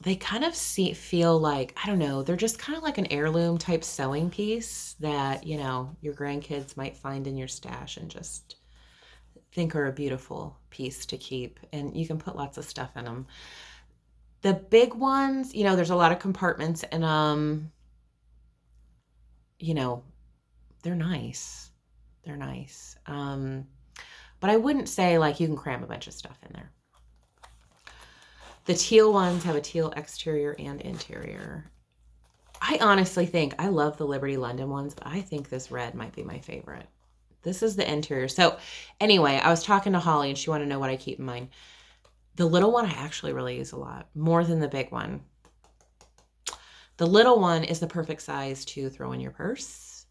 S1: They kind of feel like, I don't know, they're just kind of like an heirloom type sewing piece that, you know, your grandkids might find in your stash and just think are a beautiful piece to keep. And you can put lots of stuff in them. The big ones, you know, there's a lot of compartments in them. You know, they're nice. They're nice. But I wouldn't say like you can cram a bunch of stuff in there. The teal ones have a teal exterior and interior. I honestly think, I love the Liberty London ones, but I think this red might be my favorite. This is the interior. So anyway, I was talking to Holly and she wanted to know what I keep in mind. The little one I actually really use a lot, more than the big one. The little one is the perfect size to throw in your purse.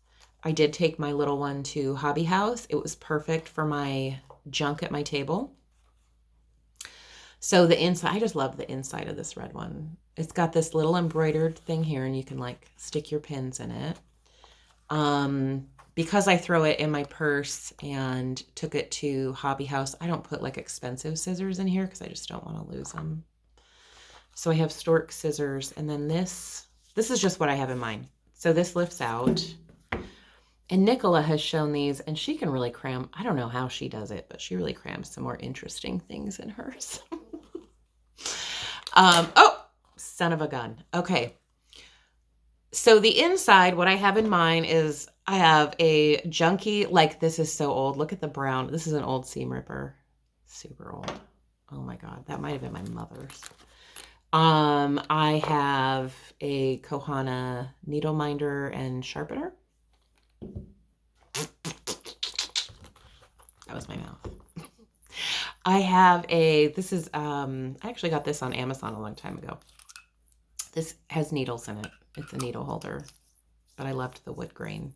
S1: I did take my little one to Hobby House. It was perfect for my junk at my table. So the inside, I just love the inside of this red one. It's got this little embroidered thing here, and you can like stick your pins in it. Because I throw it in my purse and took it to Hobby House, I don't put like expensive scissors in here because I just don't want to lose them. So I have stork scissors, and then this is just what I have in mind. So this lifts out. And Nicola has shown these, and she can really cram, I don't know how she does it, but she really crams some more interesting things in hers. Oh, son of a gun. Okay. So the inside, what I have in mind is I have a junky, like this is so old. Look at the brown. This is an old seam ripper. Super old. Oh my God. That might have been my mother's. I have a Kohana needle minder and sharpener. That was my mouth. I have this is, I actually got this on Amazon a long time ago. This has needles in it. It's a needle holder, but I loved the wood grain.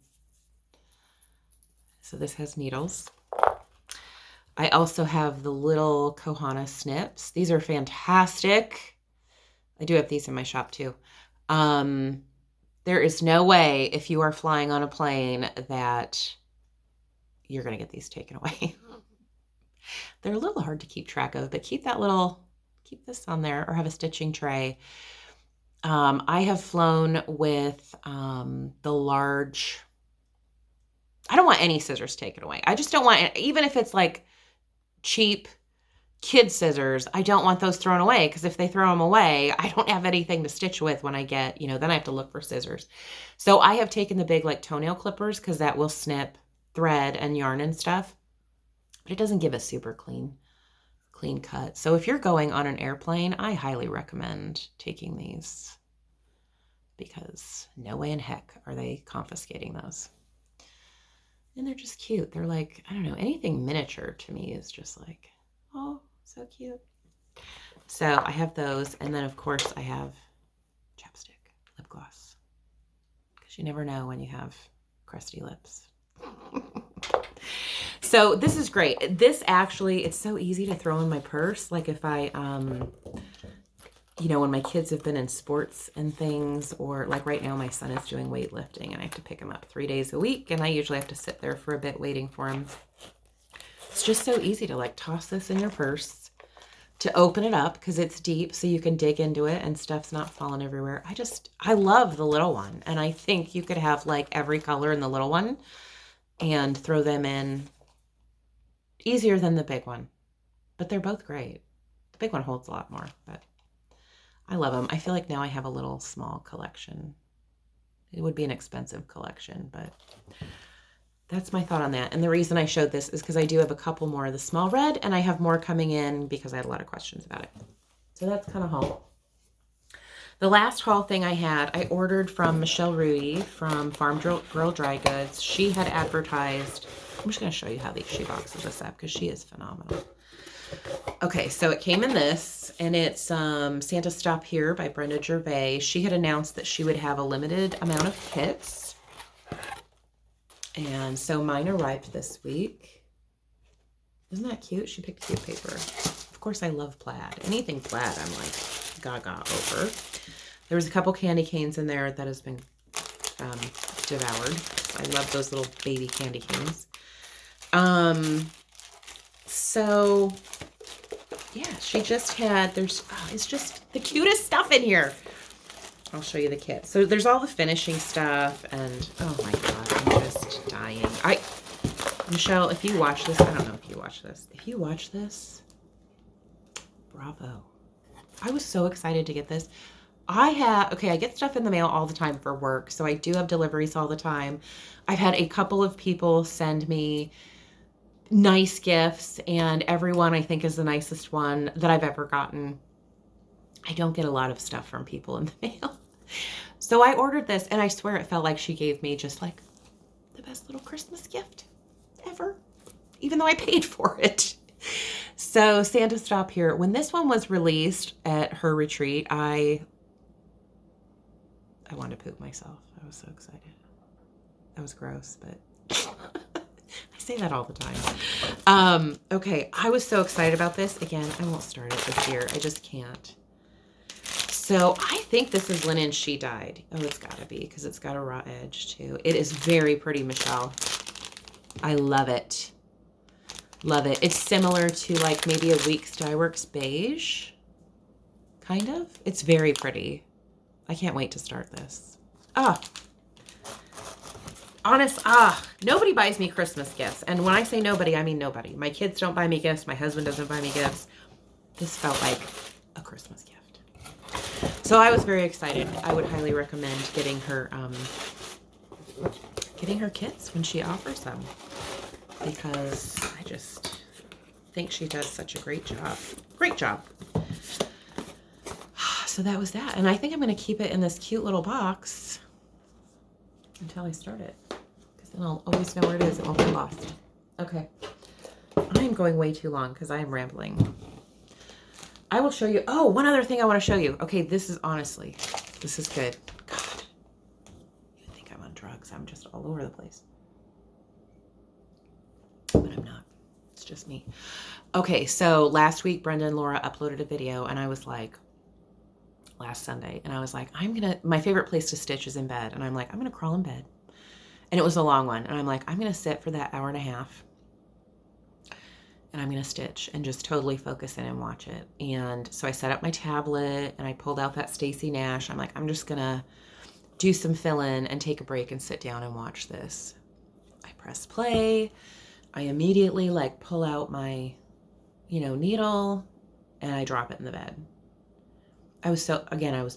S1: So this has needles. I also have the little Kohana snips. These are fantastic. I do have these in my shop too. There is no way if you are flying on a plane that you're going to get these taken away. They're a little hard to keep track of, but keep this on there or have a stitching tray. I have flown with the large, I don't want any scissors taken away. I just don't want, even if it's like cheap kid scissors, I don't want those thrown away, because if they throw them away, I don't have anything to stitch with when I get, then I have to look for scissors. So I have taken the big like toenail clippers, because that will snip thread and yarn and stuff, but it doesn't give a super clean cut. So if you're going on an airplane, I highly recommend taking these, because no way in heck are they confiscating those. And they're just cute. They're like, I don't know, anything miniature to me is just like, oh, so cute. So I have those. And then, of course, I have chapstick, lip gloss, because you never know when you have crusty lips. So this is great. This actually, it's so easy to throw in my purse. Like if I, when my kids have been in sports and things, or like right now my son is doing weightlifting and I have to pick him up 3 days a week, and I usually have to sit there for a bit waiting for him. It's just so easy to like toss this in your purse, to open it up because it's deep so you can dig into it and stuff's not falling everywhere. I love the little one, and I think you could have like every color in the little one and throw them in easier than the big one, but they're both great. The big one holds a lot more, but I love them. I feel like now I have a little small collection. It would be an expensive collection, but that's my thought on that. And the reason I showed this is because I do have a couple more of the small red, and I have more coming in because I had a lot of questions about it. So that's kind of haul. The last haul thing I had, I ordered from Michelle Rudy from Farm Girl Dry Goods. She had advertised, I'm just going to show you how she boxes this up because she is phenomenal. Okay, so it came in this, and it's Santa Stop Here by Brenda Gervais. She had announced that she would have a limited amount of kits. And so mine arrived this week. Isn't that cute? She picked cute paper. Of course, I love plaid. Anything plaid, I'm like gaga over. There was a couple candy canes in there that has been devoured. I love those little baby candy canes. So yeah, she just had, it's just the cutest stuff in here. I'll show you the kit. So there's all the finishing stuff, and oh my God, I'm just dying. Michelle, if you watch this, I don't know if you watch this. If you watch this, bravo. I was so excited to get this. I get stuff in the mail all the time for work, so I do have deliveries all the time. I've had a couple of people send me nice gifts, and everyone I think is the nicest one that I've ever gotten. I don't get a lot of stuff from people in the mail. So I ordered this, and I swear it felt like she gave me just like the best little Christmas gift ever, even though I paid for it. So Santa Stop Here. When this one was released at her retreat, I wanted to poop myself. I was so excited. That was gross, but I say that all the time. Okay, I was so excited about this. Again, I won't start it this year. I just can't. So I think this is linen she dyed. Oh, it's got to be, because it's got a raw edge too. It is very pretty, Michelle. I love it. Love it. It's similar to like maybe a Weeks Dye Works beige. Kind of. It's very pretty. I can't wait to start this. Nobody buys me Christmas gifts. And when I say nobody, I mean nobody. My kids don't buy me gifts. My husband doesn't buy me gifts. This felt like a Christmas gift. So I was very excited. I would highly recommend getting her kits when she offers them, because I just think she does such a great job. Great job. So that was that. And I think I'm going to keep it in this cute little box until I start it. Because then I'll always know where it is. It won't get lost. Okay. I am going way too long because I am rambling. I will show you. Oh, one other thing I want to show you. Okay, this is honestly, this is good. God, you think I'm on drugs. I'm just all over the place. But I'm not. It's just me. Okay, so last week, Brenda and Laura uploaded a video, and I was like, last Sunday, and I was like, my favorite place to stitch is in bed. And I'm like, I'm going to crawl in bed. And it was a long one. And I'm like, I'm going to sit for that hour and a half. And I'm going to stitch and just totally focus in and watch it. And so I set up my tablet and I pulled out that Stacey Nash. I'm like, I'm just going to do some fill-in and take a break and sit down and watch this. I press play. I immediately like pull out my, needle and I drop it in the bed. I was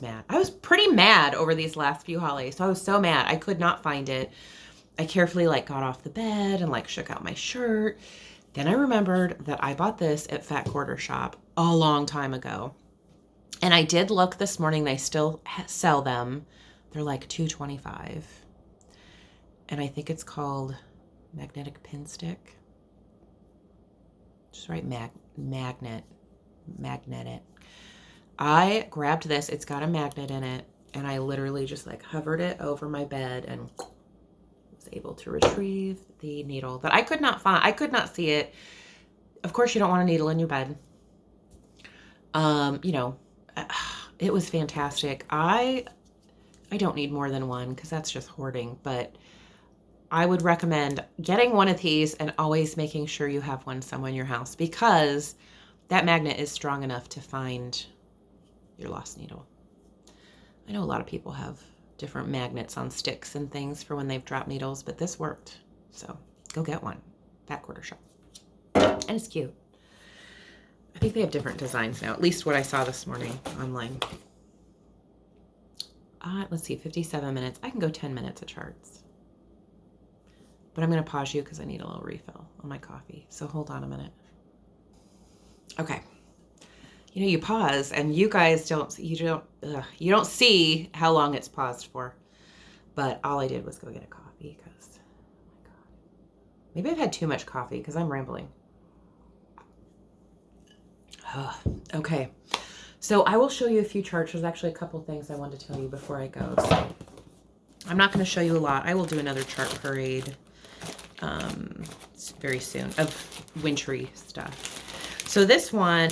S1: mad. I was pretty mad over these last few holidays. So I was so mad. I could not find it. I carefully got off the bed and shook out my shirt. Then I remembered that I bought this at Fat Quarter Shop a long time ago. And I did look this morning. They still sell them. They're like $2.25. And I think it's called Magnetic Pin Stick. Just write magnet. I grabbed this. It's got a magnet in it. And I literally just hovered it over my bed and was able to retrieve the needle that I could not find. I could not see it. Of course, you don't want a needle in your bed. It was fantastic. I don't need more than one because that's just hoarding, but I would recommend getting one of these and always making sure you have one somewhere in your house because that magnet is strong enough to find your lost needle. I know a lot of people have different magnets on sticks and things for when they've dropped needles, but this worked. So go get one. Fat Quarter Shop. And it's cute. I think they have different designs now, at least what I saw this morning online. Let's see, 57 minutes. I can go 10 minutes of charts. But I'm going to pause you because I need a little refill on my coffee. So hold on a minute. Okay. You pause and you guys don't see how long it's paused for. But all I did was go get a coffee because, oh my God. Maybe I've had too much coffee because I'm rambling. Okay. So I will show you a few charts. There's actually a couple things I wanted to tell you before I go. So I'm not going to show you a lot. I will do another chart parade very soon of wintry stuff. So this one,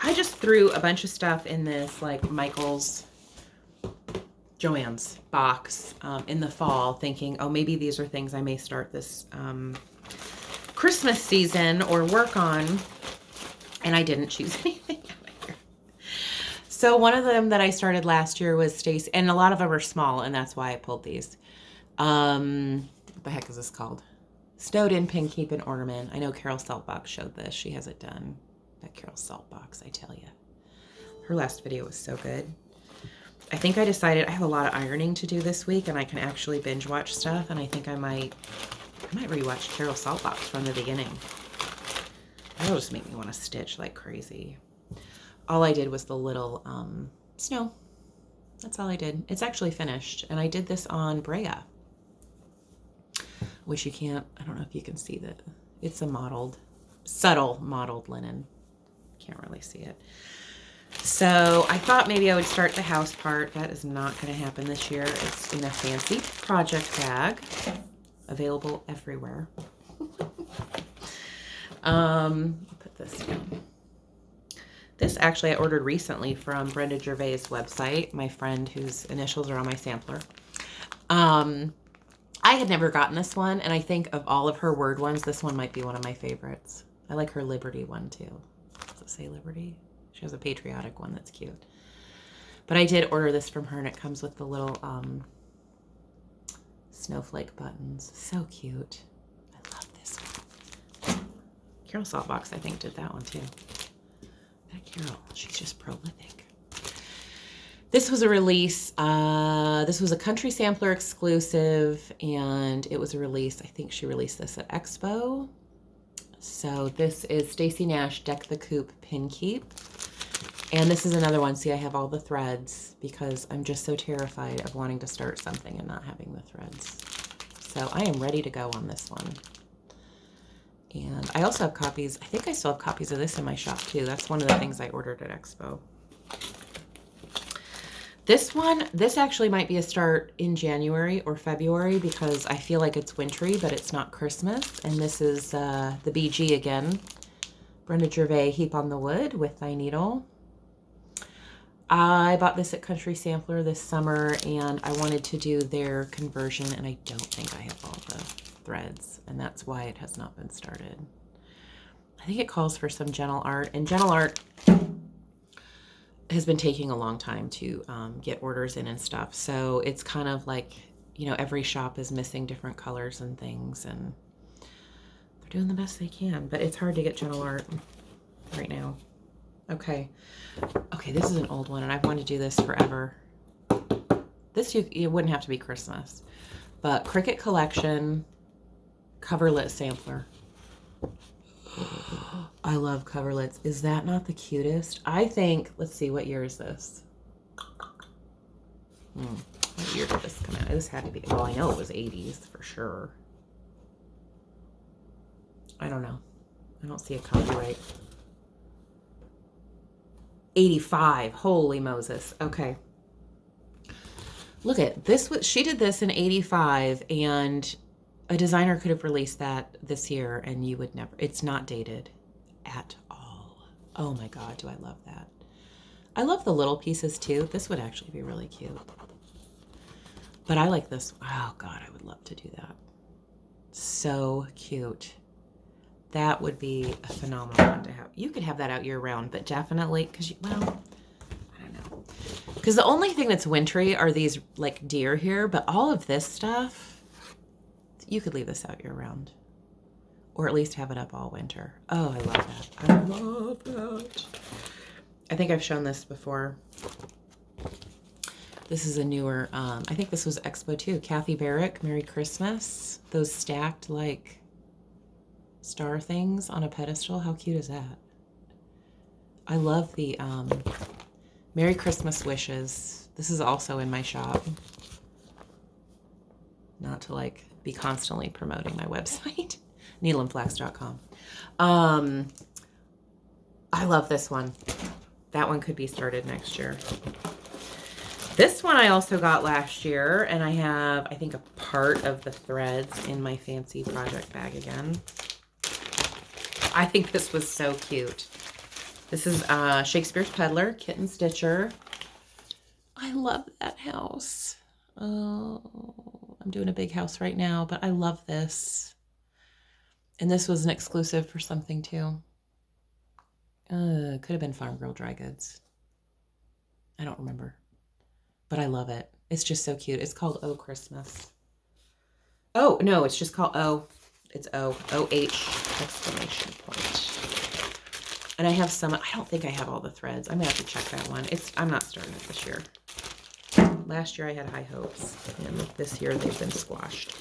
S1: I just threw a bunch of stuff in this Michael's Joann's box in the fall thinking, oh, maybe these are things I may start this Christmas season or work on. And I didn't choose anything out of here. So one of them that I started last year was Stacey, and a lot of them are small, and that's why I pulled these. What the heck is this called? Snowed in Pin Keep and Ornament. I know Carol Saltbox showed this. She has it done. That Carol Saltbox, I tell you. Her last video was so good. I think I decided I have a lot of ironing to do this week, and I can actually binge watch stuff, and I think I might rewatch Carol Saltbox from the beginning. That'll just make me want to stitch like crazy. All I did was the little snow. That's all I did. It's actually finished. And I did this on Brea, which you can't, I don't know if you can see that. It's a subtle mottled linen. Can't really see it. So I thought maybe I would start the house part. That is not going to happen this year. It's in a fancy project bag. Available everywhere. Put this down. This actually I ordered recently from Brenda Gervais' website, my friend whose initials are on my sampler. I had never gotten this one, and I think of all of her word ones, this one might be one of my favorites. I like her Liberty one too. Does it say Liberty? She has a patriotic one that's cute. But I did order this from her, and it comes with the little snowflake buttons. So cute. I love this one. Carol Saltbox, I think, did that one too. That Carol, she's just prolific. This was a release. This was a Country Sampler exclusive, and it was a release. I think she released this at Expo. So this is Stacey Nash Deck the Coop Pin Keep. And this is another one. See, I have all the threads because I'm just so terrified of wanting to start something and not having the threads. So I am ready to go on this one. And I also have copies. I think I still have copies of this in my shop too. That's one of the things I ordered at Expo. This one, this actually might be a start in January or February because I feel like it's wintry, but it's not Christmas. And this is the BG again. Brenda Gervais, Heap on the Wood with Thy Needle. I bought this at Country Sampler this summer, and I wanted to do their conversion, and I don't think I have all the threads, and that's why it has not been started. I think it calls for some gentle art, and gentle art has been taking a long time to get orders in and stuff, so it's kind of like, you know, every shop is missing different colors and things, and they're doing the best they can, but it's hard to get gentle art right now. Okay, this is an old one, and I've wanted to do this forever. This, it wouldn't have to be Christmas, but Cricut Collection coverlet sampler. I love coverlets. Is that not the cutest? I think, let's see, what year is this? What year did this come out? This had to be, well, I know it was 80s for sure. I don't know. I don't see a copyright. 85. Holy Moses. Okay. Look at this. She did this in 85, and a designer could have released that this year, and you would never. It's not dated at all. Oh my God, do I love that. I love the little pieces too. This would actually be really cute. But I like this. Oh God, I would love to do that. So cute. That would be a phenomenal one to have. You could have that out year round, but definitely, because, well, I don't know. Because the only thing that's wintry are these, like, deer here, but all of this stuff, you could leave this out year round. Or at least have it up all winter. Oh, I love that. I love that. I think I've shown this before. This is a newer, I think this was Expo 2. Kathy Barrick, Merry Christmas. Those stacked, like, star things on a pedestal. How cute is that? I love the Merry Christmas wishes. This is also in my shop. Not to like be constantly promoting my website, needleandflax.com. I love this one. That one could be started next year. This one I also got last year, and I have, I think, a part of the threads in my fancy project bag again. I think this was so cute. This is Shakespeare's Peddler, Kitten Stitcher. I love that house. Oh, I'm doing a big house right now, but I love this. And this was an exclusive for something too. Could have been Farm Girl Dry Goods. I don't remember. But I love it. It's just so cute. It's called Oh Christmas. Oh, no, it's just called Oh. It's O, O-H, exclamation point. And I have some, I don't think I have all the threads. I'm going to have to check that one. I'm not starting it this year. Last year I had high hopes, and this year they've been squashed.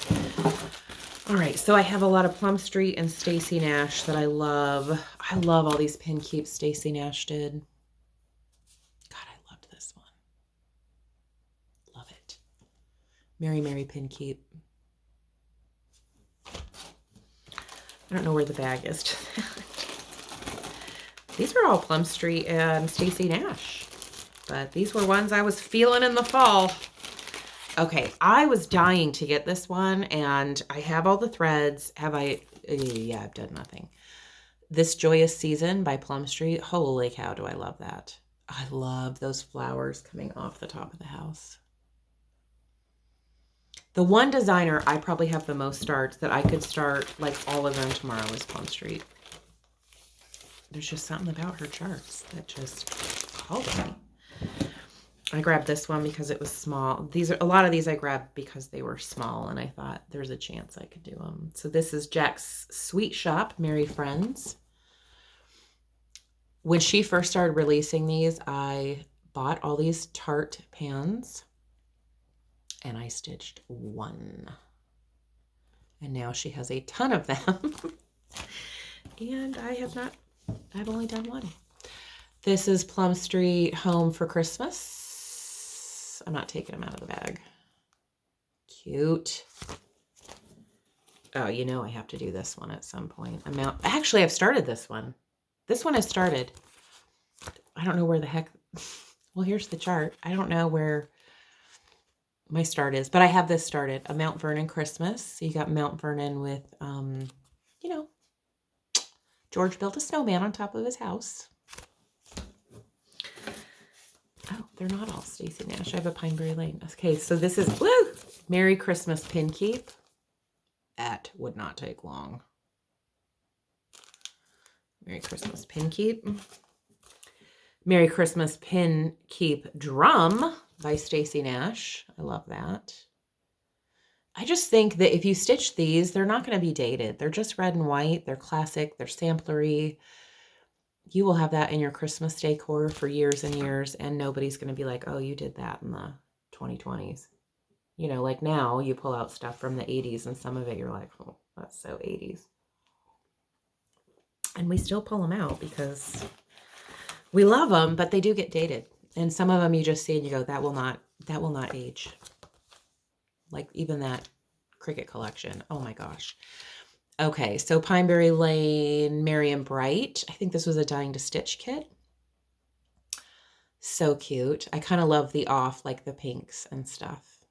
S1: All right, so I have a lot of Plum Street and Stacy Nash that I love. I love all these pin keeps Stacy Nash did. God, I loved this one. Love it. Mary Mary pin keep. I don't know where the bag is to that. These are all Plum Street and Stacy Nash. But these were ones I was feeling in the fall. Okay, I was dying to get this one, and I have all the threads. Have I? Yeah, I've done nothing. This Joyous Season by Plum Street. Holy cow, do I love that. I love those flowers coming off the top of the house. The one designer I probably have the most starts that I could start like all of them tomorrow is Plum Street. There's just something about her charts that just called me. I grabbed this one because it was small. A lot of these I grabbed because they were small, and I thought there's a chance I could do them. So this is Jack's Sweet Shop, Merry Friends. When she first started releasing these, I bought all these tart pans, and I stitched one. And now she has a ton of them. And I've only done one. This is Plum Street Home for Christmas. I'm not taking them out of the bag. Cute. Oh, you know I have to do this one at some point. Actually, I've started this one. This one I started. I don't know where the heck... Well, here's the chart. I don't know where my start is, but I have this started. A Mount Vernon Christmas. So you got Mount Vernon with, you know, George built a snowman on top of his house. Oh, they're not all Stacy Nash. I have a Pineberry Lane. Okay, so this is, woo, Merry Christmas Pin Keep. That would not take long. Merry Christmas Pin Keep. Merry Christmas Pin Keep Drum by Stacy Nash. I love that. I just think that if you stitch these, they're not going to be dated. They're just red and white. They're classic. They're samplery. You will have that in your Christmas decor for years and years, and nobody's going to be like, oh, you did that in the 2020s. You know, like now you pull out stuff from the 80s, and some of it you're like, oh, that's so 80s. And we still pull them out because we love them, but they do get dated. And some of them you just see and you go, that will not age. Like even that Cricut collection. Oh my gosh. Okay, so Pineberry Lane, Merry and Bright. I think this was a Dying to Stitch kit. So cute. I kind of love the off, like the pinks and stuff.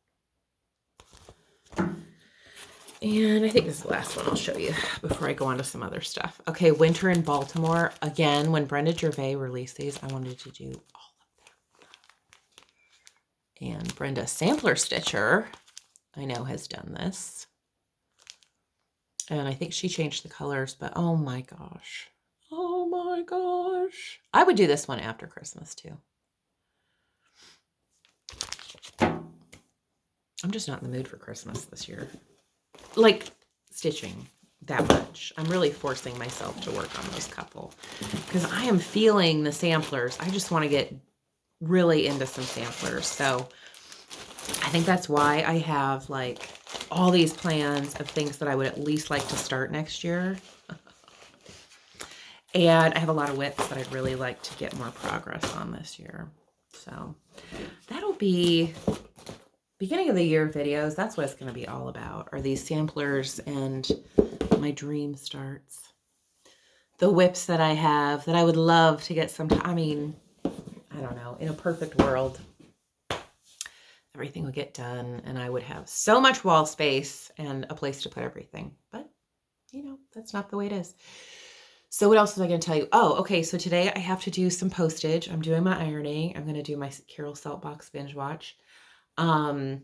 S1: And I think this is the last one I'll show you before I go on to some other stuff. Okay, Winter in Baltimore. Again, when Brenda Gervais released these, I wanted to do all of them. And Brenda Sampler Stitcher, I know, has done this. And I think she changed the colors, but oh my gosh. Oh my gosh. I would do this one after Christmas too. I'm just not in the mood for Christmas this year. Like stitching that much. I'm really forcing myself to work on those couple because I am feeling the samplers. I just want to get really into some samplers. So I think that's why I have like all these plans of things that I would at least like to start next year. And I have a lot of whips that I'd really like to get more progress on this year. So that'll be beginning of the year videos. That's what it's going to be all about, are these samplers and my dream starts. The whips that I have that I would love to get some, I mean, I don't know, in a perfect world, everything would get done and I would have so much wall space and a place to put everything. But, you know, that's not the way it is. So what else was I going to tell you? Oh, okay. So today I have to do some postage. I'm doing my ironing. I'm going to do my Carol Saltbox binge watch. I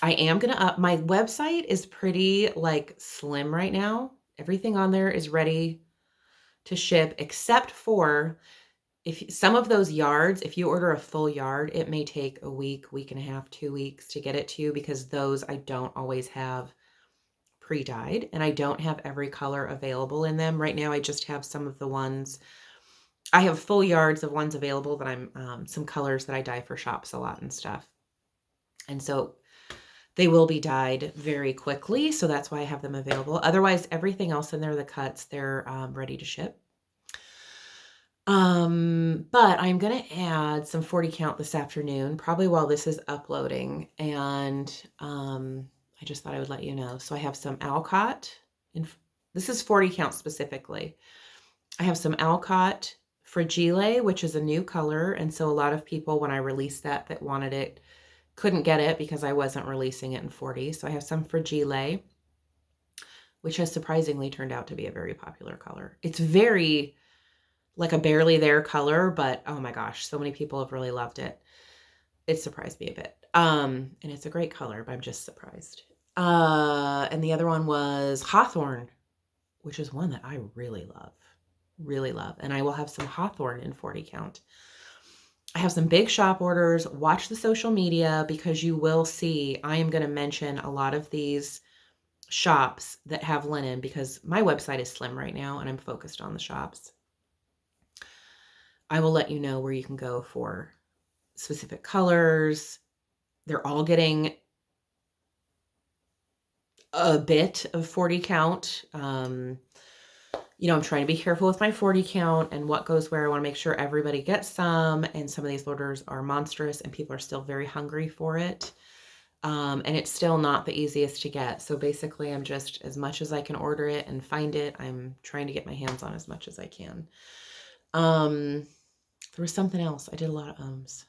S1: am going to up, my website is pretty like slim right now. Everything on there is ready to ship except for if some of those yards, if you order a full yard, it may take a week, week and a half, 2 weeks to get it to you because those I don't always have pre-dyed and I don't have every color available in them. Right now I just have some of the ones, I have full yards of ones available that I'm, some colors that I dye for shops a lot and stuff. And so they will be dyed very quickly. So that's why I have them available. Otherwise, everything else in there, the cuts, they're ready to ship. But I'm going to add some 40 count this afternoon, probably while this is uploading. And I just thought I would let you know. So I have some Alcott. This is 40 count specifically. I have some Alcott Fragile, which is a new color. And so a lot of people, when I released that wanted it, couldn't get it because I wasn't releasing it in 40. So I have some Fragile, which has surprisingly turned out to be a very popular color. It's very like a barely there color, but oh my gosh, so many people have really loved it. It surprised me a bit. And it's a great color, but I'm just surprised. And the other one was Hawthorne, which is one that I really love. Really love. And I will have some Hawthorne in 40 count. I have some big shop orders. Watch the social media because you will see I am going to mention a lot of these shops that have linen because my website is slim right now and I'm focused on the shops. I will let you know where you can go for specific colors. They're all getting a bit of 40 count. you know, I'm trying to be careful with my 40 count and what goes where. I want to make sure everybody gets some. And some of these orders are monstrous and people are still very hungry for it. And it's still not the easiest to get. So basically I'm just, as much as I can order it and find it, I'm trying to get my hands on as much as I can. There was something else. I did a lot of ums.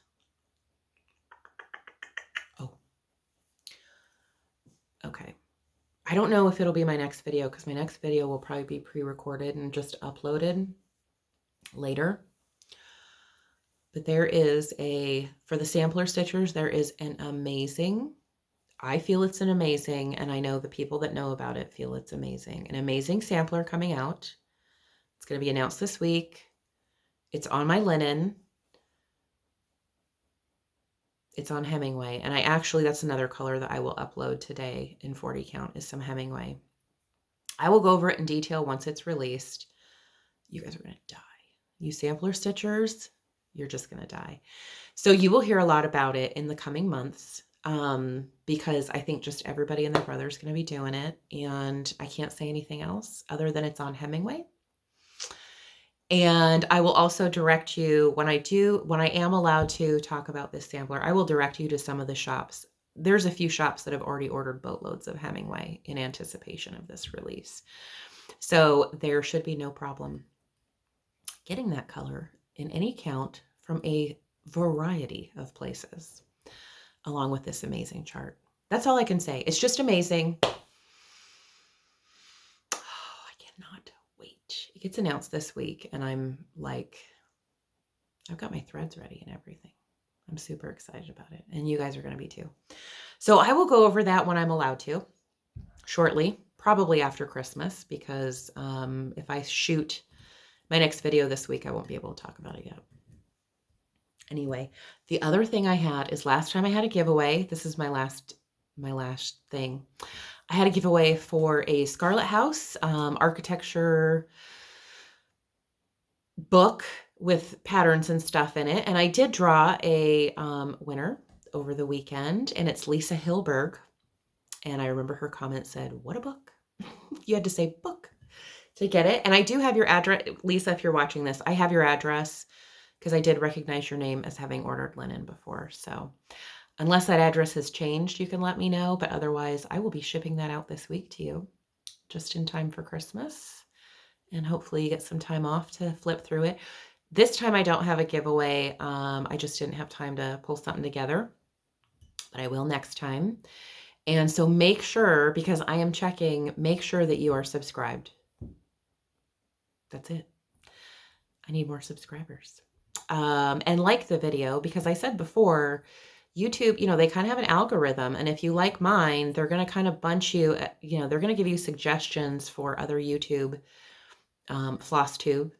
S1: Oh, okay. I don't know if it'll be my next video because my next video will probably be pre-recorded and just uploaded later. But there is for the sampler stitchers, there is an amazing, I feel it's an amazing, and I know the people that know about it feel it's amazing, an amazing sampler coming out. It's going to be announced this week. It's on my linen. It's on Hemingway. And that's another color that I will upload today in 40 count is some Hemingway. I will go over it in detail once it's released. You guys are going to die. You sampler stitchers, you're just going to die. So you will hear a lot about it in the coming months because I think just everybody and their brother is going to be doing it. And I can't say anything else other than it's on Hemingway. And I will also direct you when I am allowed to talk about this sampler, I will direct you to some of the shops. There's a few shops that have already ordered boatloads of Hemingway in anticipation of this release. So there should be no problem getting that color in any count from a variety of places, along with this amazing chart. That's all I can say. It's just amazing. Oh, I cannot wait. It gets announced this week, and I'm like, I've got my threads ready and everything. I'm super excited about it, and you guys are going to be too. So I will go over that when I'm allowed to shortly, probably after Christmas, because if I shoot my next video this week, I won't be able to talk about it yet. Anyway, the other thing I had is last time I had a giveaway. This is my last thing. I had a giveaway for a Scarlet House architecture book with patterns and stuff in it. And I did draw a winner over the weekend, and it's Lisa Hilberg. And I remember her comment said, "What a book." You had to say book to get it. And I do have your address. Lisa, if you're watching this, I have your address because I did recognize your name as having ordered linen before. So unless that address has changed, you can let me know. But otherwise, I will be shipping that out this week to you just in time for Christmas. And hopefully you get some time off to flip through it. This time I don't have a giveaway. I just didn't have time to pull something together, but I will next time. And so make sure, because I am checking, make sure that you are subscribed. That's it. I need more subscribers. And like the video, because I said before, YouTube, they kind of have an algorithm. And if you like mine, they're going to kind of bunch you, they're going to give you suggestions for other YouTube, Flosstube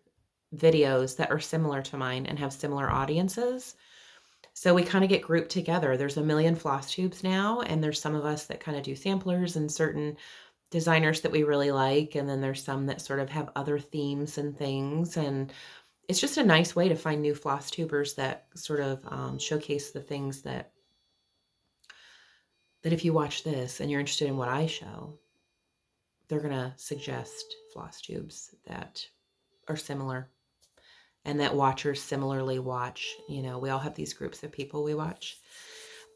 S1: videos that are similar to mine and have similar audiences. So we kind of get grouped together. There's a million Flosstubes now, and there's some of us that kind of do samplers and certain designers that we really like. And then there's some that sort of have other themes and things. And it's just a nice way to find new Flosstubers that sort of showcase the things that if you watch this and you're interested in what I show, they're going to suggest Flosstubes that are similar and that watchers similarly watch. We all have these groups of people we watch.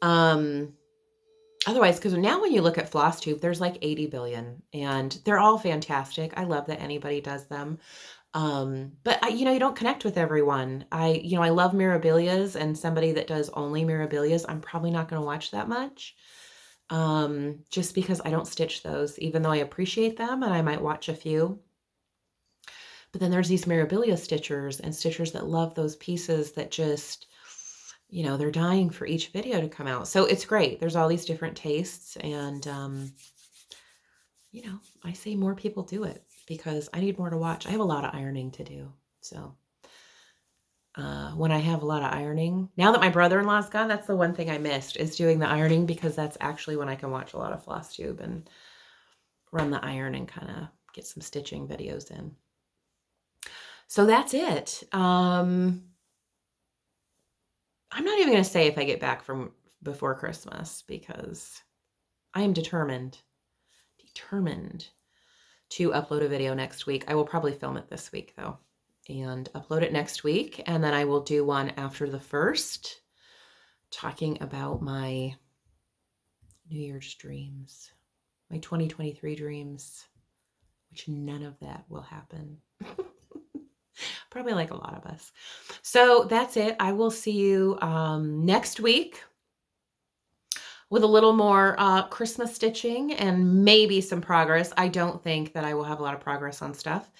S1: Otherwise, because now when you look at Flosstube, there's like 80 billion and they're all fantastic. I love that anybody does them. But you don't connect with everyone. I love Mirabilias, and somebody that does only Mirabilias, I'm probably not going to watch that much. Just because I don't stitch those, even though I appreciate them and I might watch a few. But then there's these Mirabilia stitchers and stitchers that love those pieces that just, they're dying for each video to come out. So it's great. There's all these different tastes, and, I say more people do it because I need more to watch. I have a lot of ironing to do. So when I have a lot of ironing, now that my brother-in-law's gone, that's the one thing I missed, is doing the ironing, because that's actually when I can watch a lot of Flosstube and run the iron and kind of get some stitching videos in. So that's it. I'm not even going to say if I get back from before Christmas, because I am determined to upload a video next week. I will probably film it this week though and upload it next week. And then I will do one after the 1st talking about my New Year's dreams, my 2023 dreams, which none of that will happen. Probably like a lot of us. So that's it. I will see you next week with a little more Christmas stitching and maybe some progress. I don't think that I will have a lot of progress on stuff.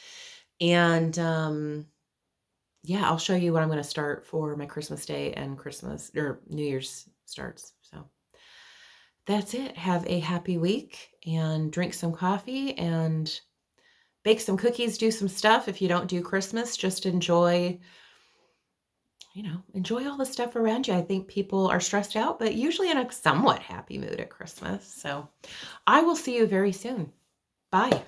S1: And yeah, I'll show you what I'm going to start for my Christmas Day and Christmas or New Year's starts. So that's it. Have a happy week and drink some coffee and bake some cookies, do some stuff. If you don't do Christmas, just enjoy, enjoy all the stuff around you. I think people are stressed out, but usually in a somewhat happy mood at Christmas. So I will see you very soon. Bye.